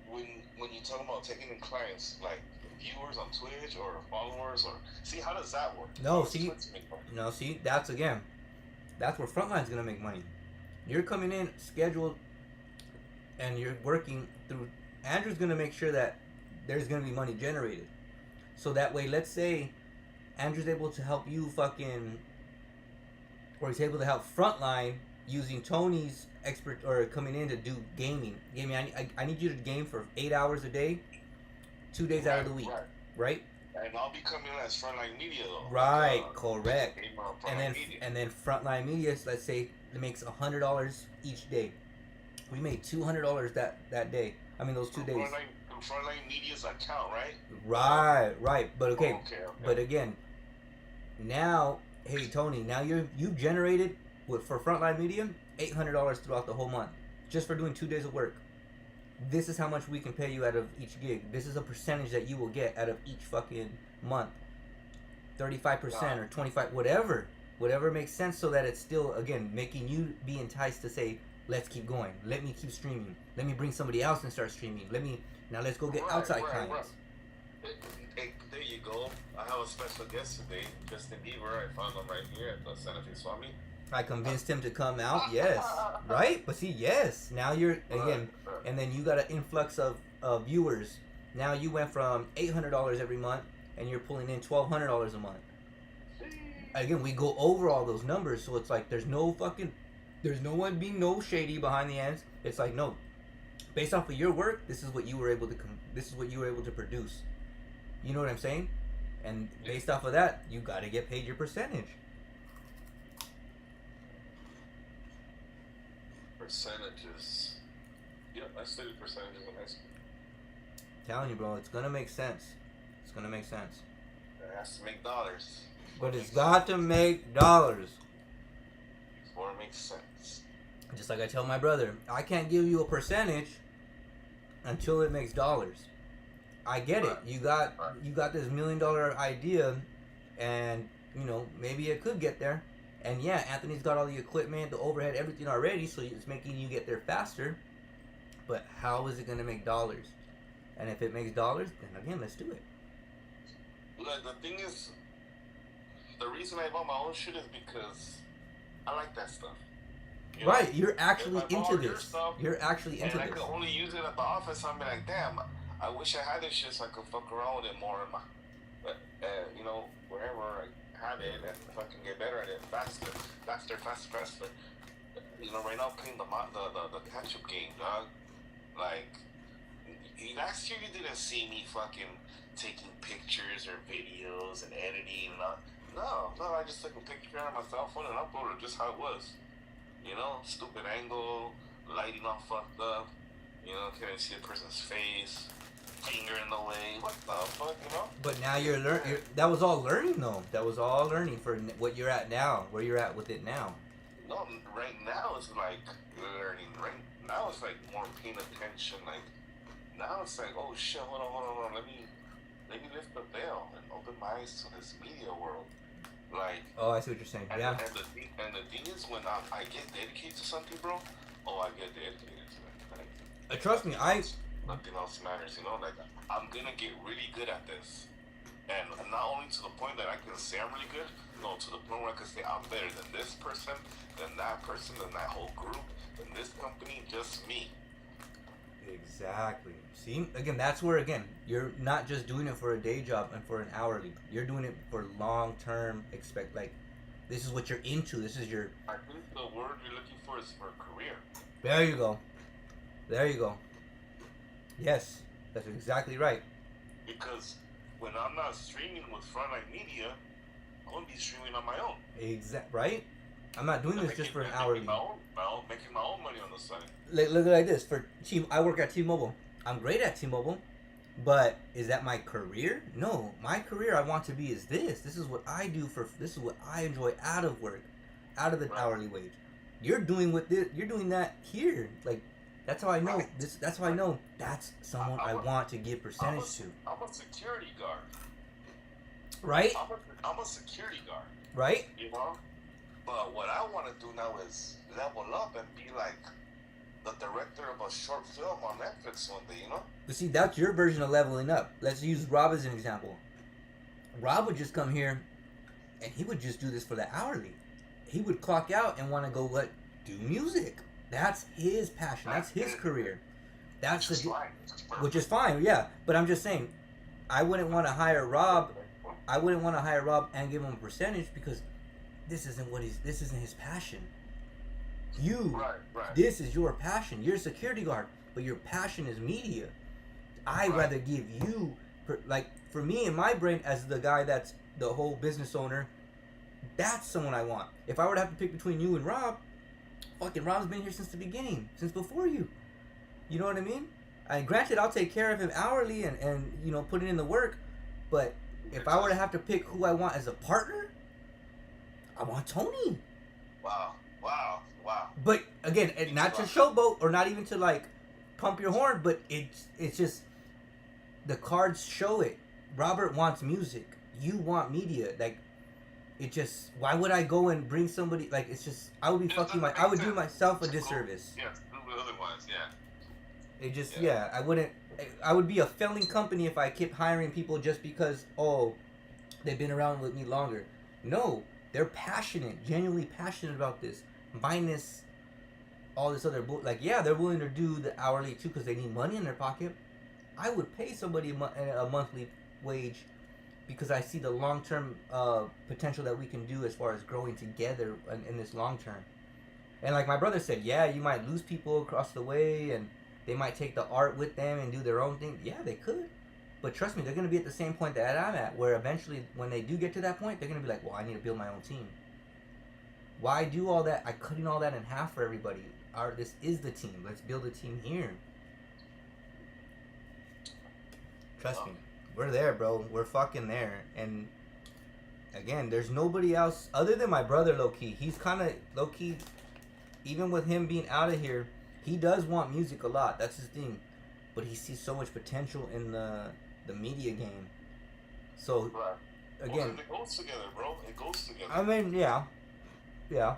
when you talk about taking in clients, like viewers on Twitch or followers, or see, how does that work? No, How does see, Twitch make money? no, see, that's again, that's where Frontline's gonna make money. You're coming in scheduled, and you're working through. Andrew's gonna make sure that there's gonna be money generated, so that way, let's say Andrew's able to help you fucking, or he's able to help Frontline using Tony's expert or coming in to do gaming. I need you to game for 8 hours a day, 2 days out of the week, right? And I'll be coming in as Frontline Media though. Right, Like, correct. gamer on And Frontline then Media. Frontline Media, let's say it makes $100 each day. We made $200 that day. I mean those 2 days. Frontline Media's account, right? Right. But okay. Okay. But again, now, hey Tony, now you've generated for Frontline Media $800 throughout the whole month just for doing 2 days of work. This is how much we can pay you out of each gig. This is a percentage that you will get out of each fucking month. 35% or 25, whatever makes sense, so that it's still, again, making you be enticed to say, let's keep going. Let me keep streaming. Let me bring somebody else and start streaming. Now let's go get outside clients. Hey, there you go. I have a special guest today, Justin Bieber. I found him right here at the Santa Fe Swami. I convinced him to come out, yes. Right? But see, yes. Now you're, again, and then you got an influx of viewers. Now you went from $800 every month, and you're pulling in $1,200 a month. Again, we go over all those numbers, so it's like there's no one being no shady behind the ends. It's like, no, based off of your work, this is what you were able to produce. You know what I'm saying? And based off of that, you got to get paid your percentage. Percentages. Yep, I studied percentages in high school. Telling you, bro, it's gonna make sense. It's gonna make sense. It has to make dollars. But it's got to make dollars. Before it makes sense. Just like I tell my brother, I can't give you a percentage until it makes dollars. I get it. You got this $1 million idea, and maybe it could get there. And yeah, Anthony's got all the equipment, the overhead, everything already, so it's making you get there faster. But how is it gonna make dollars? And if it makes dollars, then again, let's do it. Like, the thing is, the reason I bought my own shit is because I like that stuff. Right, you're actually If I into borrow your this. stuff, You're actually into and I this. could only use it at the office, I'm like, damn, I wish I had this shit so I could fuck around with it more in my, wherever I have it, and if I can get better at it faster. Right now I'm playing the catch-up game, dog. Like, last year you didn't see me fucking taking pictures or videos and editing and all. No, I just took a picture on my cell phone and uploaded it just how it was. Stupid angle, lighting all fucked up. Can't see a person's face, finger in the way. What the fuck, But now you're learning. That was all learning, though. That was all learning for what you're at now, where you're at with it now. No, right now it's like learning. Right now it's like more paying attention. Like, now it's like, oh shit, hold on. Let me lift the veil and open my eyes to this media world. Like, oh, I see what you're saying. and, Yeah. and the thing is, when I get dedicated to something, bro, I get dedicated to it. Like, Trust me, nothing else matters, Like, I'm gonna get really good at this, and not only to the point that I can say I'm really good, no, to the point where I can say I'm better than this person, than that person, than that whole group, than this company, just me. Exactly. See, again, that's where you're not just doing it for a day job and for an hourly. You're doing it for long term. This is what you're into. This is your. I think the word you're looking for is for career. There you go. Yes, that's exactly right. Because when I'm not streaming with Frontline Media, I'm gonna be streaming on my own. Right. I'm not doing this just for an hourly. Making my own money on the side. Look at this. I work at T-Mobile. I'm great at T-Mobile. But is that my career? No, my career I want to be is this. This is what I do for. This is what I enjoy out of work, out of the Right. hourly wage. You're doing what this. You're doing that here. Like that's how I know Right. this. That's how I know that's someone I want to give percentage to. I'm a security guard. Right. I'm a security guard. Right. You know. But what I want to do now is level up and be like the director of a short film on Netflix one day. You know. But see, that's your version of leveling up. Let's use Rob as an example. Rob would just come here, and he would just do this for the hourly. He would clock out and want to go do music. That's his passion. That's his career. That's Which is the fine. which is fine, yeah. But I'm just saying, I wouldn't want to hire Rob. I wouldn't want to hire Rob and give him a percentage because this isn't his passion. Right. This is your passion. You're a security guard, but your passion is media. I'd rather give you, for me in my brain, as the guy that's the whole business owner, that's someone I want. If I were to have to pick between you and Rob, fucking Rob's been here since the beginning, since before you. You know what I mean? Granted, I'll take care of him hourly and putting in the work, but if I were to have to pick who I want as a partner, I want Tony. Wow. But again, not to showboat or not even to pump your horn, but it's just the cards show it. Robert wants music. You want media. Why would I go and bring somebody? It's just I would be I would do myself a disservice. Yeah, otherwise, yeah. It just I wouldn't. I would be a failing company if I kept hiring people just because they've been around with me longer. No, they're passionate, genuinely passionate about this. Minus all this other they're willing to do the hourly too because they need money in their pocket. I would pay somebody a monthly wage because I see the long-term potential that we can do as far as growing together in this long term. And like my brother said, yeah, you might lose people across the way and they might take the art with them and do their own thing. Yeah, they could. But trust me, they're going to be at the same point that I'm at, where eventually when they do get to that point, they're going to be like, well, I need to build my own team. Why do all that? I'm cutting all that in half for everybody. This is the team. Let's build a team here. Trust me. We're there, bro. We're fucking there. And again, there's nobody else other than my brother, low-key. He's kind of low-key, even with him being out of here, he does want music a lot. That's his thing. But he sees so much potential in the media game. So, again. It goes together, bro. It goes together. I mean, yeah. Yeah.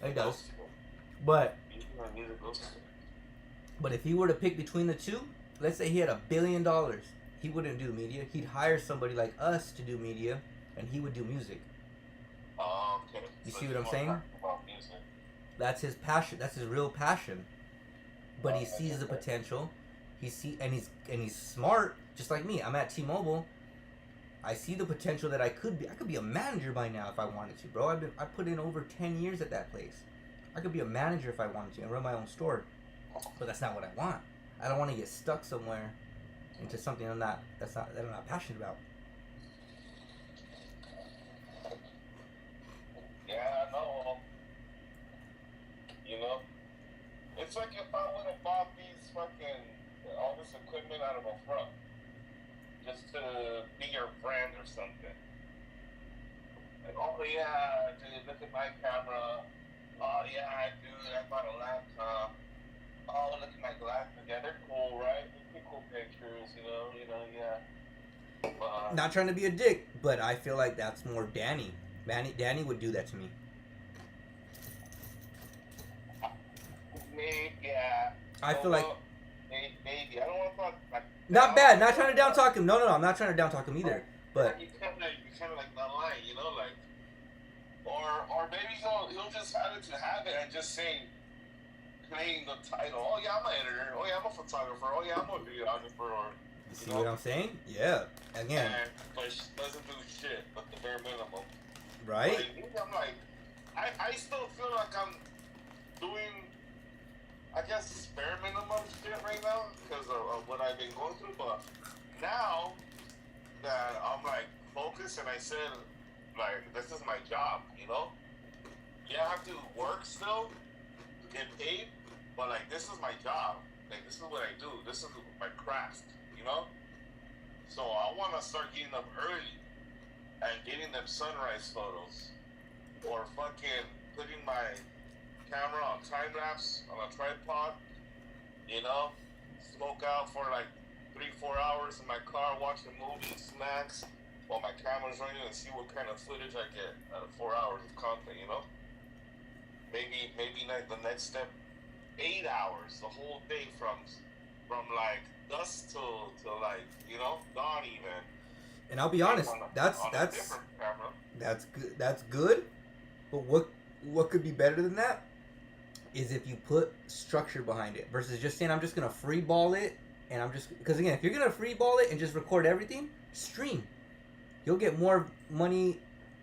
It does. But if he were to pick between the two, let's say he had $1 billion, he wouldn't do media. He'd hire somebody like us to do media, and he would do music. Okay. You see what I'm saying? That's his passion. That's his real passion. But he sees the potential. And he's smart, just like me. I'm at T-Mobile. I see the potential that I could be. I could be a manager by now if I wanted to, bro. I put in over 10 years at that place. I could be a manager if I wanted to and run my own store. But that's not what I want. I don't want to get stuck somewhere into something that I'm not passionate about. Yeah, I know. You know, it's like if I would have bought all this equipment out of a front, just to be your friend or something. Like, oh yeah, dude, look at my camera. Oh yeah, dude, I bought a laptop. Oh, look at my glasses. Yeah, they're cool, right? They're cool pictures, yeah. Not trying to be a dick, but I feel like that's more Danny. Danny would do that to me. Maybe, yeah. I feel like maybe. I don't want to talk like. Not bad. Not trying to down talk him. No. I'm not trying to down talk him either. But you kind of like not lying, or maybe he'll just have it to have it and just say, playing the title. Oh yeah, I'm an editor. Oh yeah, I'm a photographer. Oh yeah, I'm a videographer. Or you see what I'm saying? Yeah. Again. But she doesn't do shit, but the bare minimum. Right. But I'm like, I still feel like I'm doing, I guess, bare minimum shit right now because of what I've been going through. But now that I'm like focused and I said, like, this is my job, Yeah, I have to work still to get paid, but like this is my job. Like this is what I do. This is my craft, So I want to start getting up early and getting them sunrise photos, or fucking putting my camera on time lapse on a tripod. You know, smoke out for like 3-4 hours in my car, watch the movie, snacks, while my camera's running, and see what kind of footage I get out of 4 hours of content. You know, maybe like the next step, 8 hours, the whole day from like dusk till like dawn even. And I'll be honest, that's good. That's good. But what could be better than that is if you put structure behind it versus just saying I'm just gonna free ball it and I'm just because again if you're gonna free ball it and just record everything, stream. You'll get more money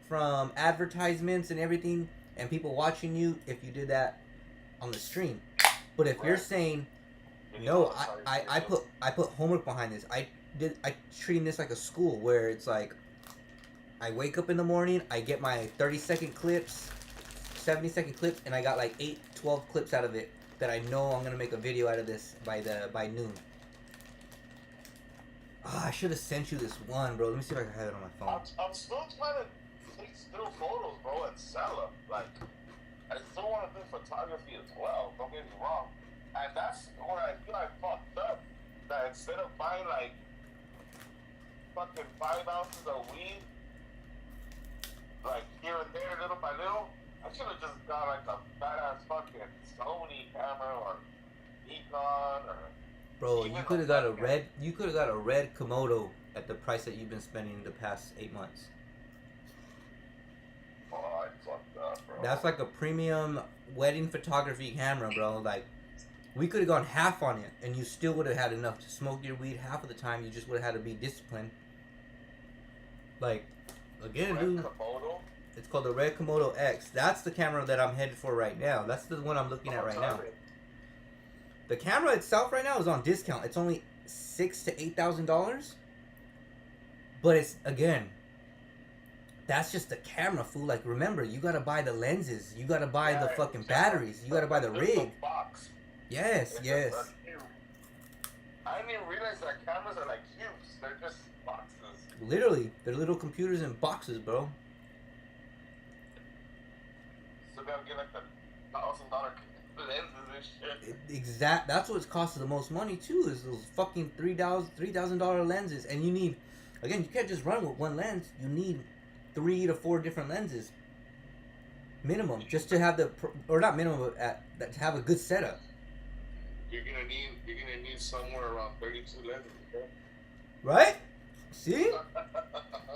from advertisements and everything and people watching you if you did that on the stream. But if you're saying no, I put homework behind this. I treating this like a school where it's like I wake up in the morning, I get my 30-second clips, 70-second clips, and I got like 8-12 clips out of it that I know I'm gonna make a video out of this by noon. I should have sent you this one, bro. Let me see if I can have it on my phone. I'm still trying to take still photos, bro, and sell them. Like, I still want to do photography as well. Don't get me wrong. And that's where I feel I fucked up. That instead of buying like fucking 5 ounces of weed, like here and there, little by little, I should have just got like a badass fucking Sony camera or Nikon or. Bro, you could have got a red. You could have got a red Komodo at the price that you've been spending the past 8 months. Oh, I fucked up, bro. That's like a premium wedding photography camera, bro. Like, we could have gone half on it, and you still would have had enough to smoke your weed half of the time. You just would have had to be disciplined. Like, again, Red dude. Komodo? It's called the Red Komodo X. That's the camera that I'm headed for right now. That's the one I'm looking at right now. The camera itself right now is on discount. It's only $6,000 to $8,000. But it's again, that's just the camera, fool. Like remember, you gotta buy the lenses. You gotta buy the fucking batteries. You gotta buy the rig. Box. Yes, yes. I didn't even realize that cameras are like cubes. They're just boxes. Literally, they're little computers in boxes, bro. So gotta get like the $1,000 lenses and shit. That's what's costing the most money too. Is those fucking $3,000 lenses, and you need, again, you can't just run with one lens. You need 3 to 4 different lenses, minimum, just to have or not minimum, but to have a good setup. You're gonna need somewhere around 32 lenses, okay? Right? See?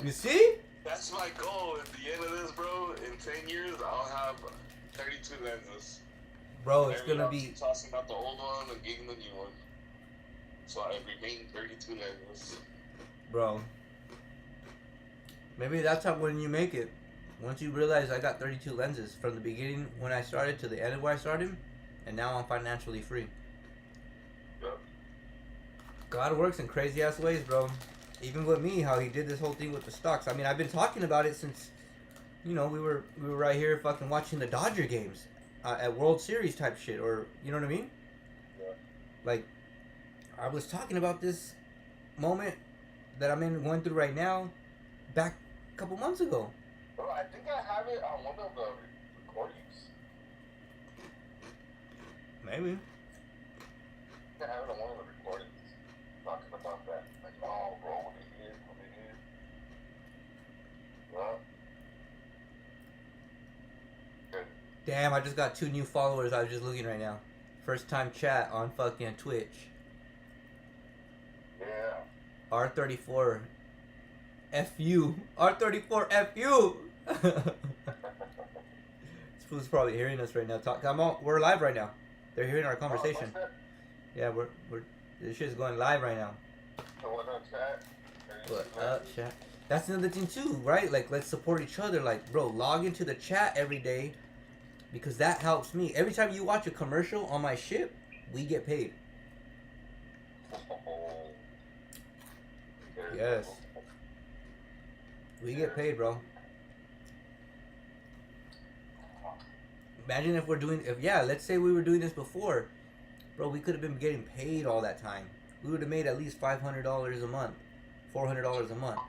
You see? That's my goal at the end of this, bro. In 10 years, I'll have 32 lenses. Bro, it's gonna be tossing out the old one and getting the new one. So I remain 32 lenses. Bro. Maybe that's how when you make it. Once you realize I got 32 lenses from the beginning when I started to the end of where I started, and now I'm financially free. Yep. God works in crazy ass ways, bro. Even with me, how he did this whole thing with the stocks. I mean, I've been talking about it since, we were right here fucking watching the Dodger games at World Series type shit, or you know what I mean? Yeah. Like, I was talking about this moment that I'm going through right now, back a couple months ago. Bro, I think I have it on one of the recordings. Maybe. I have it on one of the recordings talking about that. Like, oh, bro, what they did. Well, good. Damn, I just got 2 new followers. I was just looking right now. First time chat on fucking Twitch. Yeah. R34 FU. R34 FU. This fool's probably hearing us right now. We're live right now. They're hearing our conversation. Oh, Yeah, we're this shit's going live right now. so what up, chat? What up, chat? That's another thing too, right? Like, let's support each other. Like, bro, log into the chat every day because that helps me. Every time you watch a commercial on my ship, we get paid. Yes. We get paid, bro. Imagine if let's say we were doing this before, bro, we could have been getting paid all that time. We would have made at least $500 a month $400 a month.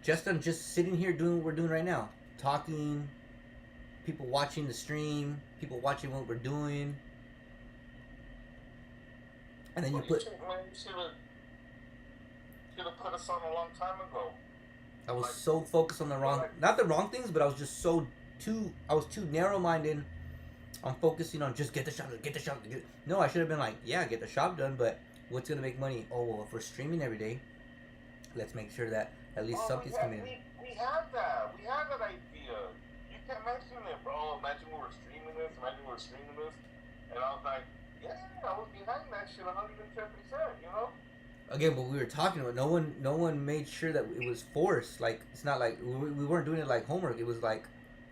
Just on just sitting here doing what we're doing right now, talking, people watching the stream, people watching what we're doing, and then you put. should have put us on a long time ago. I was so focused on the wrong, not the wrong things, but I was just I was too narrow-minded on focusing on just get the shop done. No, I should have been like, yeah, get the shop done, but what's gonna make money? Oh, well, if we're streaming every day, let's make sure that at least something's coming in. We had that. We had that idea. You can mention it, bro. Imagine we were streaming this. And I was like, yeah, I was behind that shit 110%, you know? Again, but we were talking about no one made sure that it was forced. Like, it's not like we weren't doing it like homework. It was like,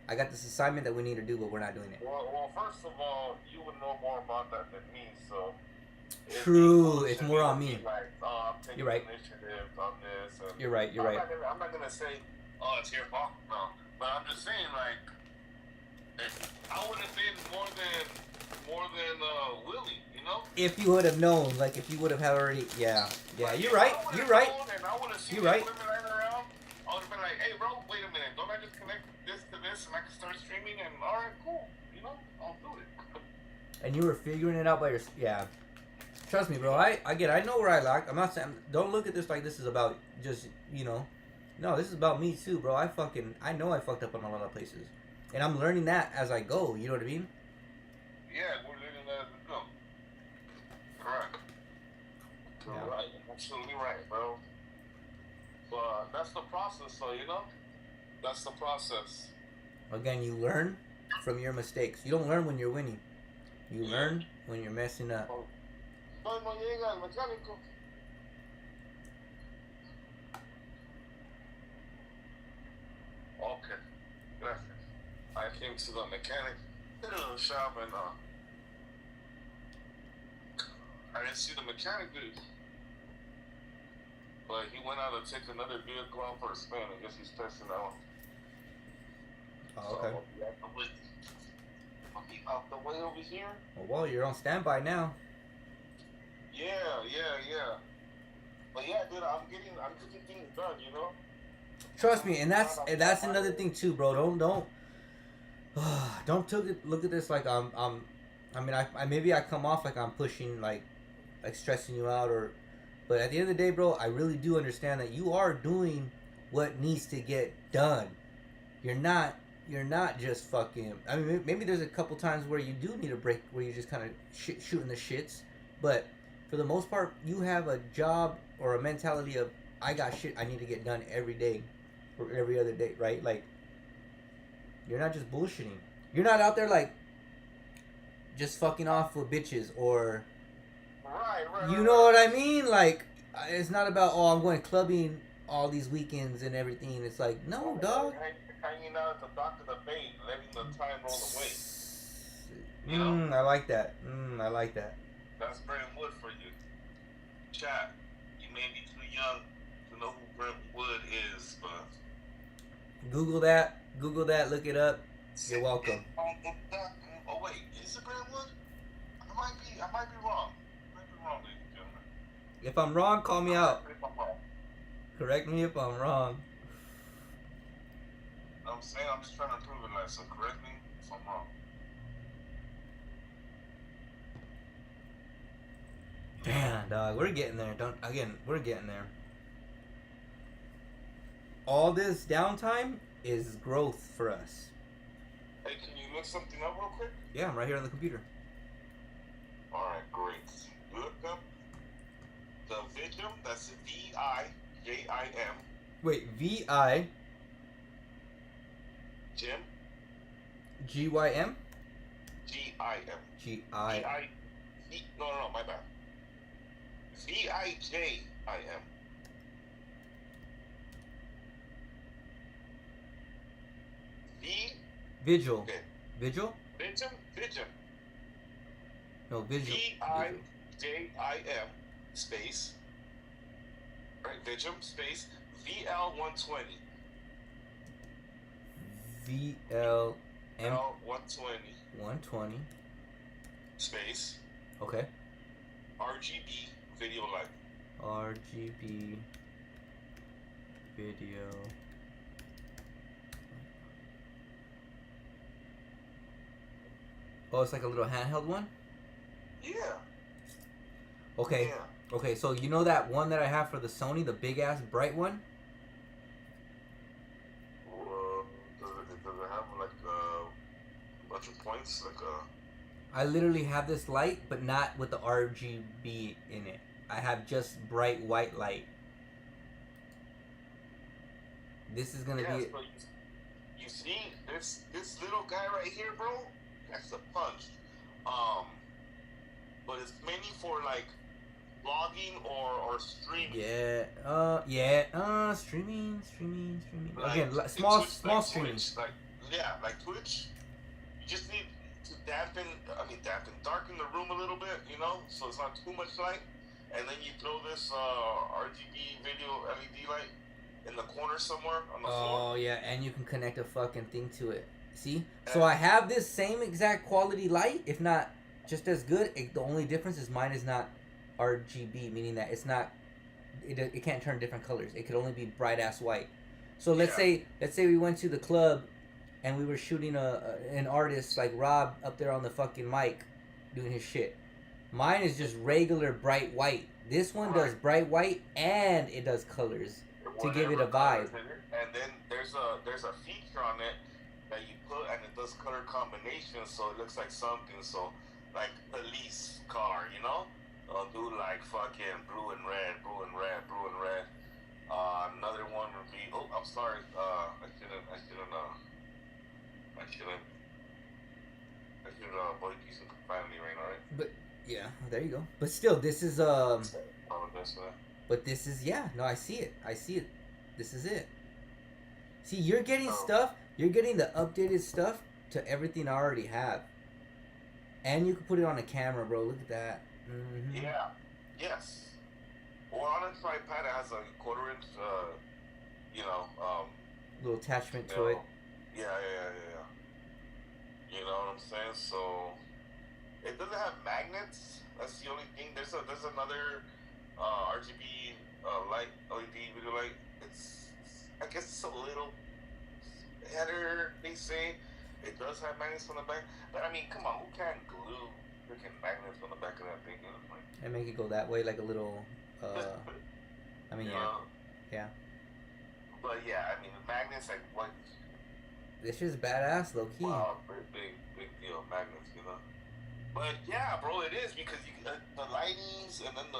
I got this assignment that we need to do, but we're not doing it. Well, first of all, you would know more about that than me, so. True, it's more on me. Like, oh, I'm taking You're right. initiative on this. And You're right. I'm not gonna say, oh, it's your fault. No, but I'm just saying, like, I would have been more than willing, you know. If you would have known, like, if you would have already, yeah, you're right. You're right. You're right. I would have been like, hey, bro, wait a minute. Don't I just connect this to this and I can start streaming? And all right, cool. You know, I'll do it. And you were figuring it out by yourself. Yeah. Trust me, bro. I know where I lack. I'm not saying. Don't look at this like this is about just, you know. No, this is about me too, bro. I know I fucked up on a lot of places, and I'm learning that as I go. You know what I mean? Yeah, we're learning that as we go. Correct. Yeah. Right. Absolutely right, bro. But that's the process, so you know. That's the process. Again, you learn from your mistakes. You don't learn when you're winning. You learn when you're messing up. No llega el mecánico. Okay, gracias. I came to the mechanic shop and I didn't see the mechanic dude. But he went out to take another vehicle out for a spin. I guess he's testing that one. Oh, okay. So, I'll be out the way over here. Well, you're on standby now. Yeah. But yeah, dude, I'm getting things done, you know. Trust me, and that's another thing too, bro. Don't look at this like I maybe I come off like I'm pushing, like stressing you out, but at the end of the day, bro, I really do understand that you are doing what needs to get done. You're not just fucking. I mean, maybe there's a couple times where you do need a break, where you're just kind of shooting the shits, but for the most part, you have a job or a mentality of, I got shit I need to get done every day or every other day, right? Like, you're not just bullshitting. You're not out there like just fucking off with bitches or Right. you know what I mean? Like, it's not about, oh, I'm going clubbing all these weekends and everything. It's like, no, dog. Hanging out at the dock of the bay, letting the time roll away. You know? I like that. I like that. That's Brentwood for you. Chat, you may be too young to know who Brentwood is, but... Google that, look it up. You're welcome. Oh wait, is it Brentwood? I might be wrong. Ladies and gentlemen. If I'm wrong, call me out. If I'm wrong. Correct me if I'm wrong. I'm saying, I'm just trying to prove it, like, so correct me if I'm wrong. Damn, dog, we're getting there. We're getting there. All this downtime is growth for us. Hey, can you look something up real quick? Yeah, I'm right here on the computer. Alright, great. Look up the Vijim, that's V-I-J-I-M. Wait, V-I... Jim? G-Y-M? G-I-M. G-I... No, my bad. V-I-J-I-M. Vigil. Okay. Vigil? Vijim. No, Vigil. V-I-J-I-M space. Right, Vijim space VL120. V-L-M... 120. 120. Space. Okay. RGB video light. RGB video. Oh, it's like a little handheld one? Yeah. Okay. Yeah. Okay, so you know that one that I have for the Sony, the big ass bright one? Does it have like a bunch of points? Like I literally have this light, but not with the RGB in it. I have just bright white light. This is gonna be. So you see this little guy right here, bro? That's the punch. But it's mainly for like vlogging or streaming. Streaming. Like, Again, Twitch, small like streaming. Twitch, like Twitch. You just need to darken the room a little bit, you know, so it's not too much light. And then you throw this RGB video LED light in the corner somewhere on the floor. Oh yeah, and you can connect a fucking thing to it. See? So I have this same exact quality light, if not just as good. The only difference is mine is not RGB, meaning that it's not. It can't turn different colors. It could only be bright ass white. So let's say we went to the club, and we were shooting an artist like Rob up there on the fucking mic, doing his shit. Mine is just regular bright white. This one does bright white and it does colors to give it a vibe. And then there's a feature on it that you put, and it does color combination, so it looks like something. So like police car, you know, do like fucking blue and red. Another one would be. Oh, I'm sorry. I should avoid using profanity right now, right? But yeah, there you go. But still, this is Apologize for that. But this is no, I see it. This is it. See, you're getting stuff. You're getting the updated stuff to everything I already have. And you can put it on a camera, bro. Look at that. Mm-hmm. Yeah. Yes. Or on a tripod, it has a 1/4 inch, little attachment to it. Yeah. You know what I'm saying? So it doesn't have magnets. That's the only thing. There's another RGB light, LED video light. I guess it's a little better. They say it does have magnets on the back, but I mean, come on, who can glue freaking magnets on the back of that thing? You know, like, And make it go that way, like a little. I mean, yeah. But yeah, I mean, the magnets, like what? This is badass, low key. Wow, big deal, magnets, you know. But yeah, bro, it is because the lightings and then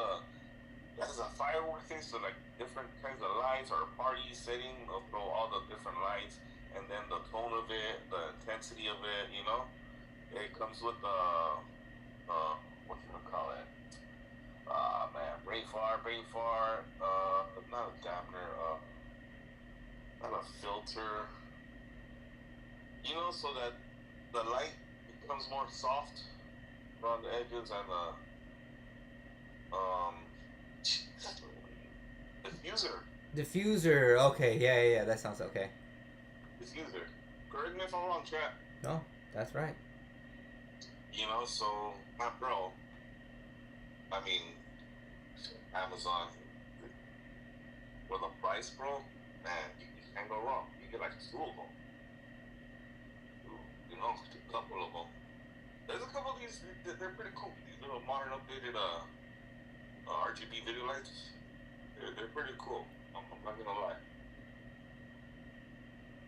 there's a firework thing, so like different kinds of lights or party setting of all the different lights, and then the tone of it, the intensity of it, you know. It comes with what you gonna call it? Brainfar, not a dampener, not a filter. You know, so that the light becomes more soft around the edges, and Diffuser. Okay, yeah. That sounds okay. Diffuser. Correct me if I'm wrong, chat. No, that's right. You know, so bro. I mean, Amazon for the price, bro. Man, you can't go wrong. You get like 2 of them. You know, a couple of them. There's a couple of these. They're pretty cool. These little modern, updated RGB video lights. They're pretty cool. I'm not gonna lie.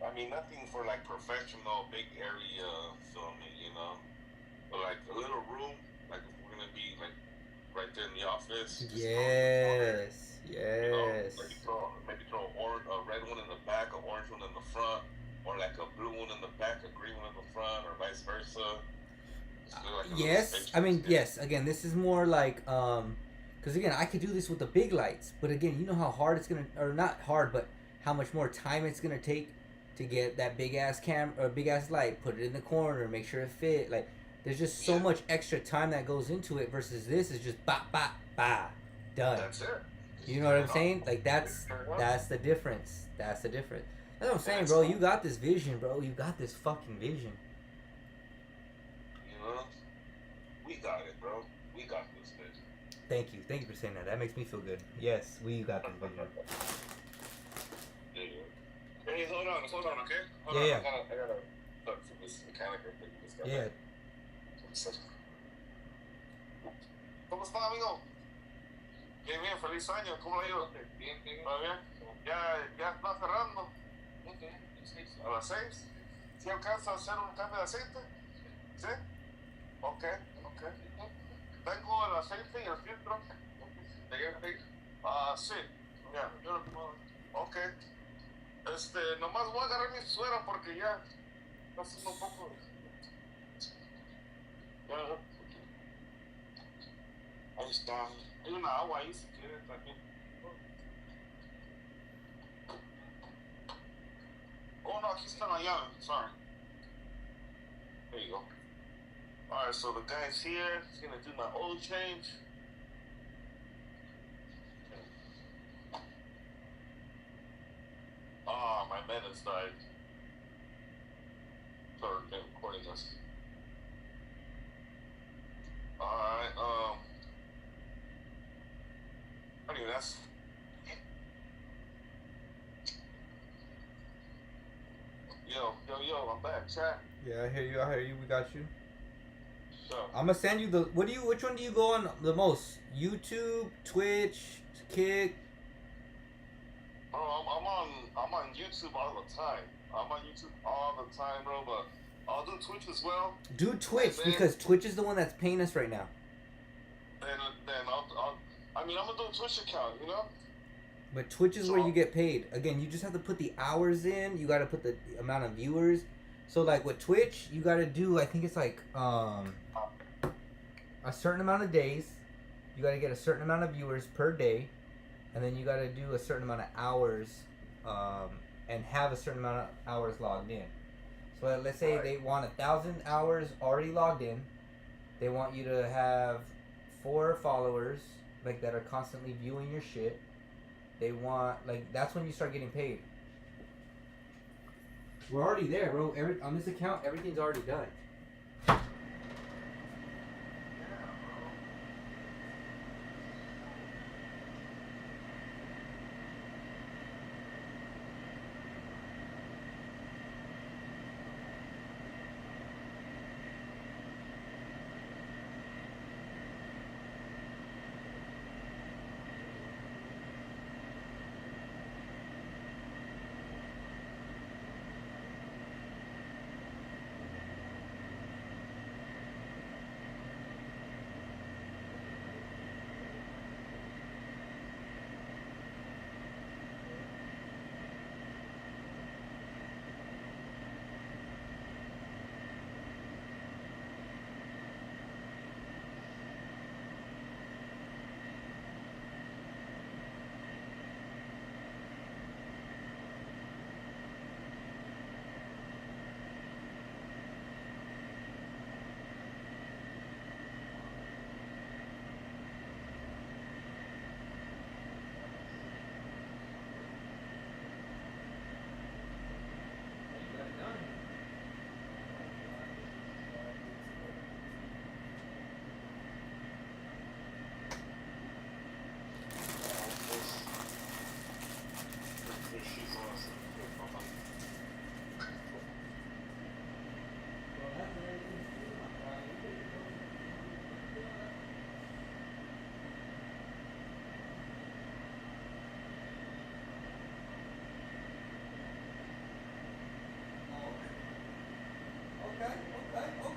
I mean, nothing for like professional, big area filming, you know. But like a little room, like if we're gonna be like right there in the office. Yes. You know, maybe throw a red one in the back, an orange one in the front, or like a blue one in the back, a green one in the front, or vice versa. Like yes, I mean, yes. Again, this is more like because again, I could do this with the big lights, but again, you know how hard it's gonna, or not hard, but how much more time it's gonna take to get that big ass big ass light, put it in the corner, make sure it fit. Like, there's just so much extra time that goes into it versus this is just ba, done. That's it. You know what I'm saying? Like that's the difference. That's what I'm saying, bro. You got this vision, bro. You got this fucking vision. You know, we got it, bro. We got this vision. Thank you for saying that. That makes me feel good. Yes, we got this vision. hold on, okay? Hold Yeah, on, yeah. I gotta look for this mechanic real quick. This guy. Yeah. ¿Cómo está, amigo? Bien, bien, feliz año. ¿Cómo le ha ido? Bien, bien. ¿Todo bien? Ya está cerrando. ¿A las 6? ¿Sí alcanza a hacer un cambio de aceite? ¿Sí? Ok. Tengo el aceite y el filtro. Sí. Ya, yo lo pongo. Ok. Nomás voy a agarrar mi suera porque ya está haciendo un poco. Ya. Ahí está. Hay una agua ahí si quieres también. Oh no, aquí está la llave. Sorry. There you go. Alright, so the guy's here. He's gonna do my oil change. Ah, my minutes died. Sorry, I'm recording this. Alright, anyway, that's. Yo, I'm back, chat. Yeah, I hear you. We got you. So, I'm gonna send you the. Which one do you go on the most? YouTube, Twitch, Kick. bro, I'm on YouTube all the time. I'm on YouTube all the time, bro. But I'll do Twitch as well. Do Twitch because Twitch is the one that's paying us right now. Then I'm gonna do a Twitch account, you know. But Twitch is where you get paid. Again, you just have to put the hours in. You got to put the amount of viewers. So like with Twitch, you got to do. I think it's like a certain amount of days. You got to get a certain amount of viewers per day, and then you got to do a certain amount of hours, and have a certain amount of hours logged in. So let's say they want 1,000 hours already logged in. They want you to have 4 followers, like that are constantly viewing your shit. They want that's when you start getting paid. We're already there, bro. On this account, everything's already done.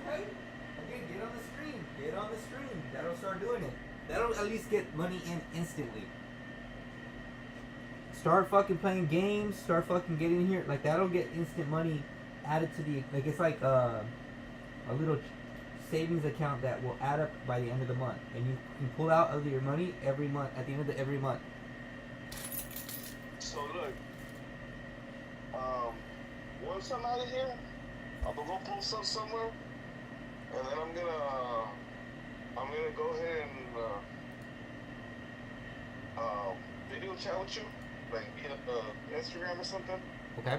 Okay. Again, get on the stream. That'll start doing it. That'll at least get money in instantly. Start fucking playing games. Start fucking getting here. Like that'll get instant money added to the it's like a little savings account that will add up by the end of the month, and you can pull out of your money every month at the end of every month. So look, once I'm out of here, I'm gonna go post up somewhere, and then I'm gonna go ahead and video chat with you, like via Instagram or something. Okay.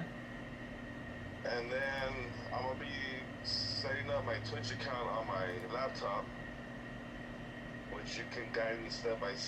And then I'm gonna be setting up my Twitch account on my laptop, which you can guide me step by step.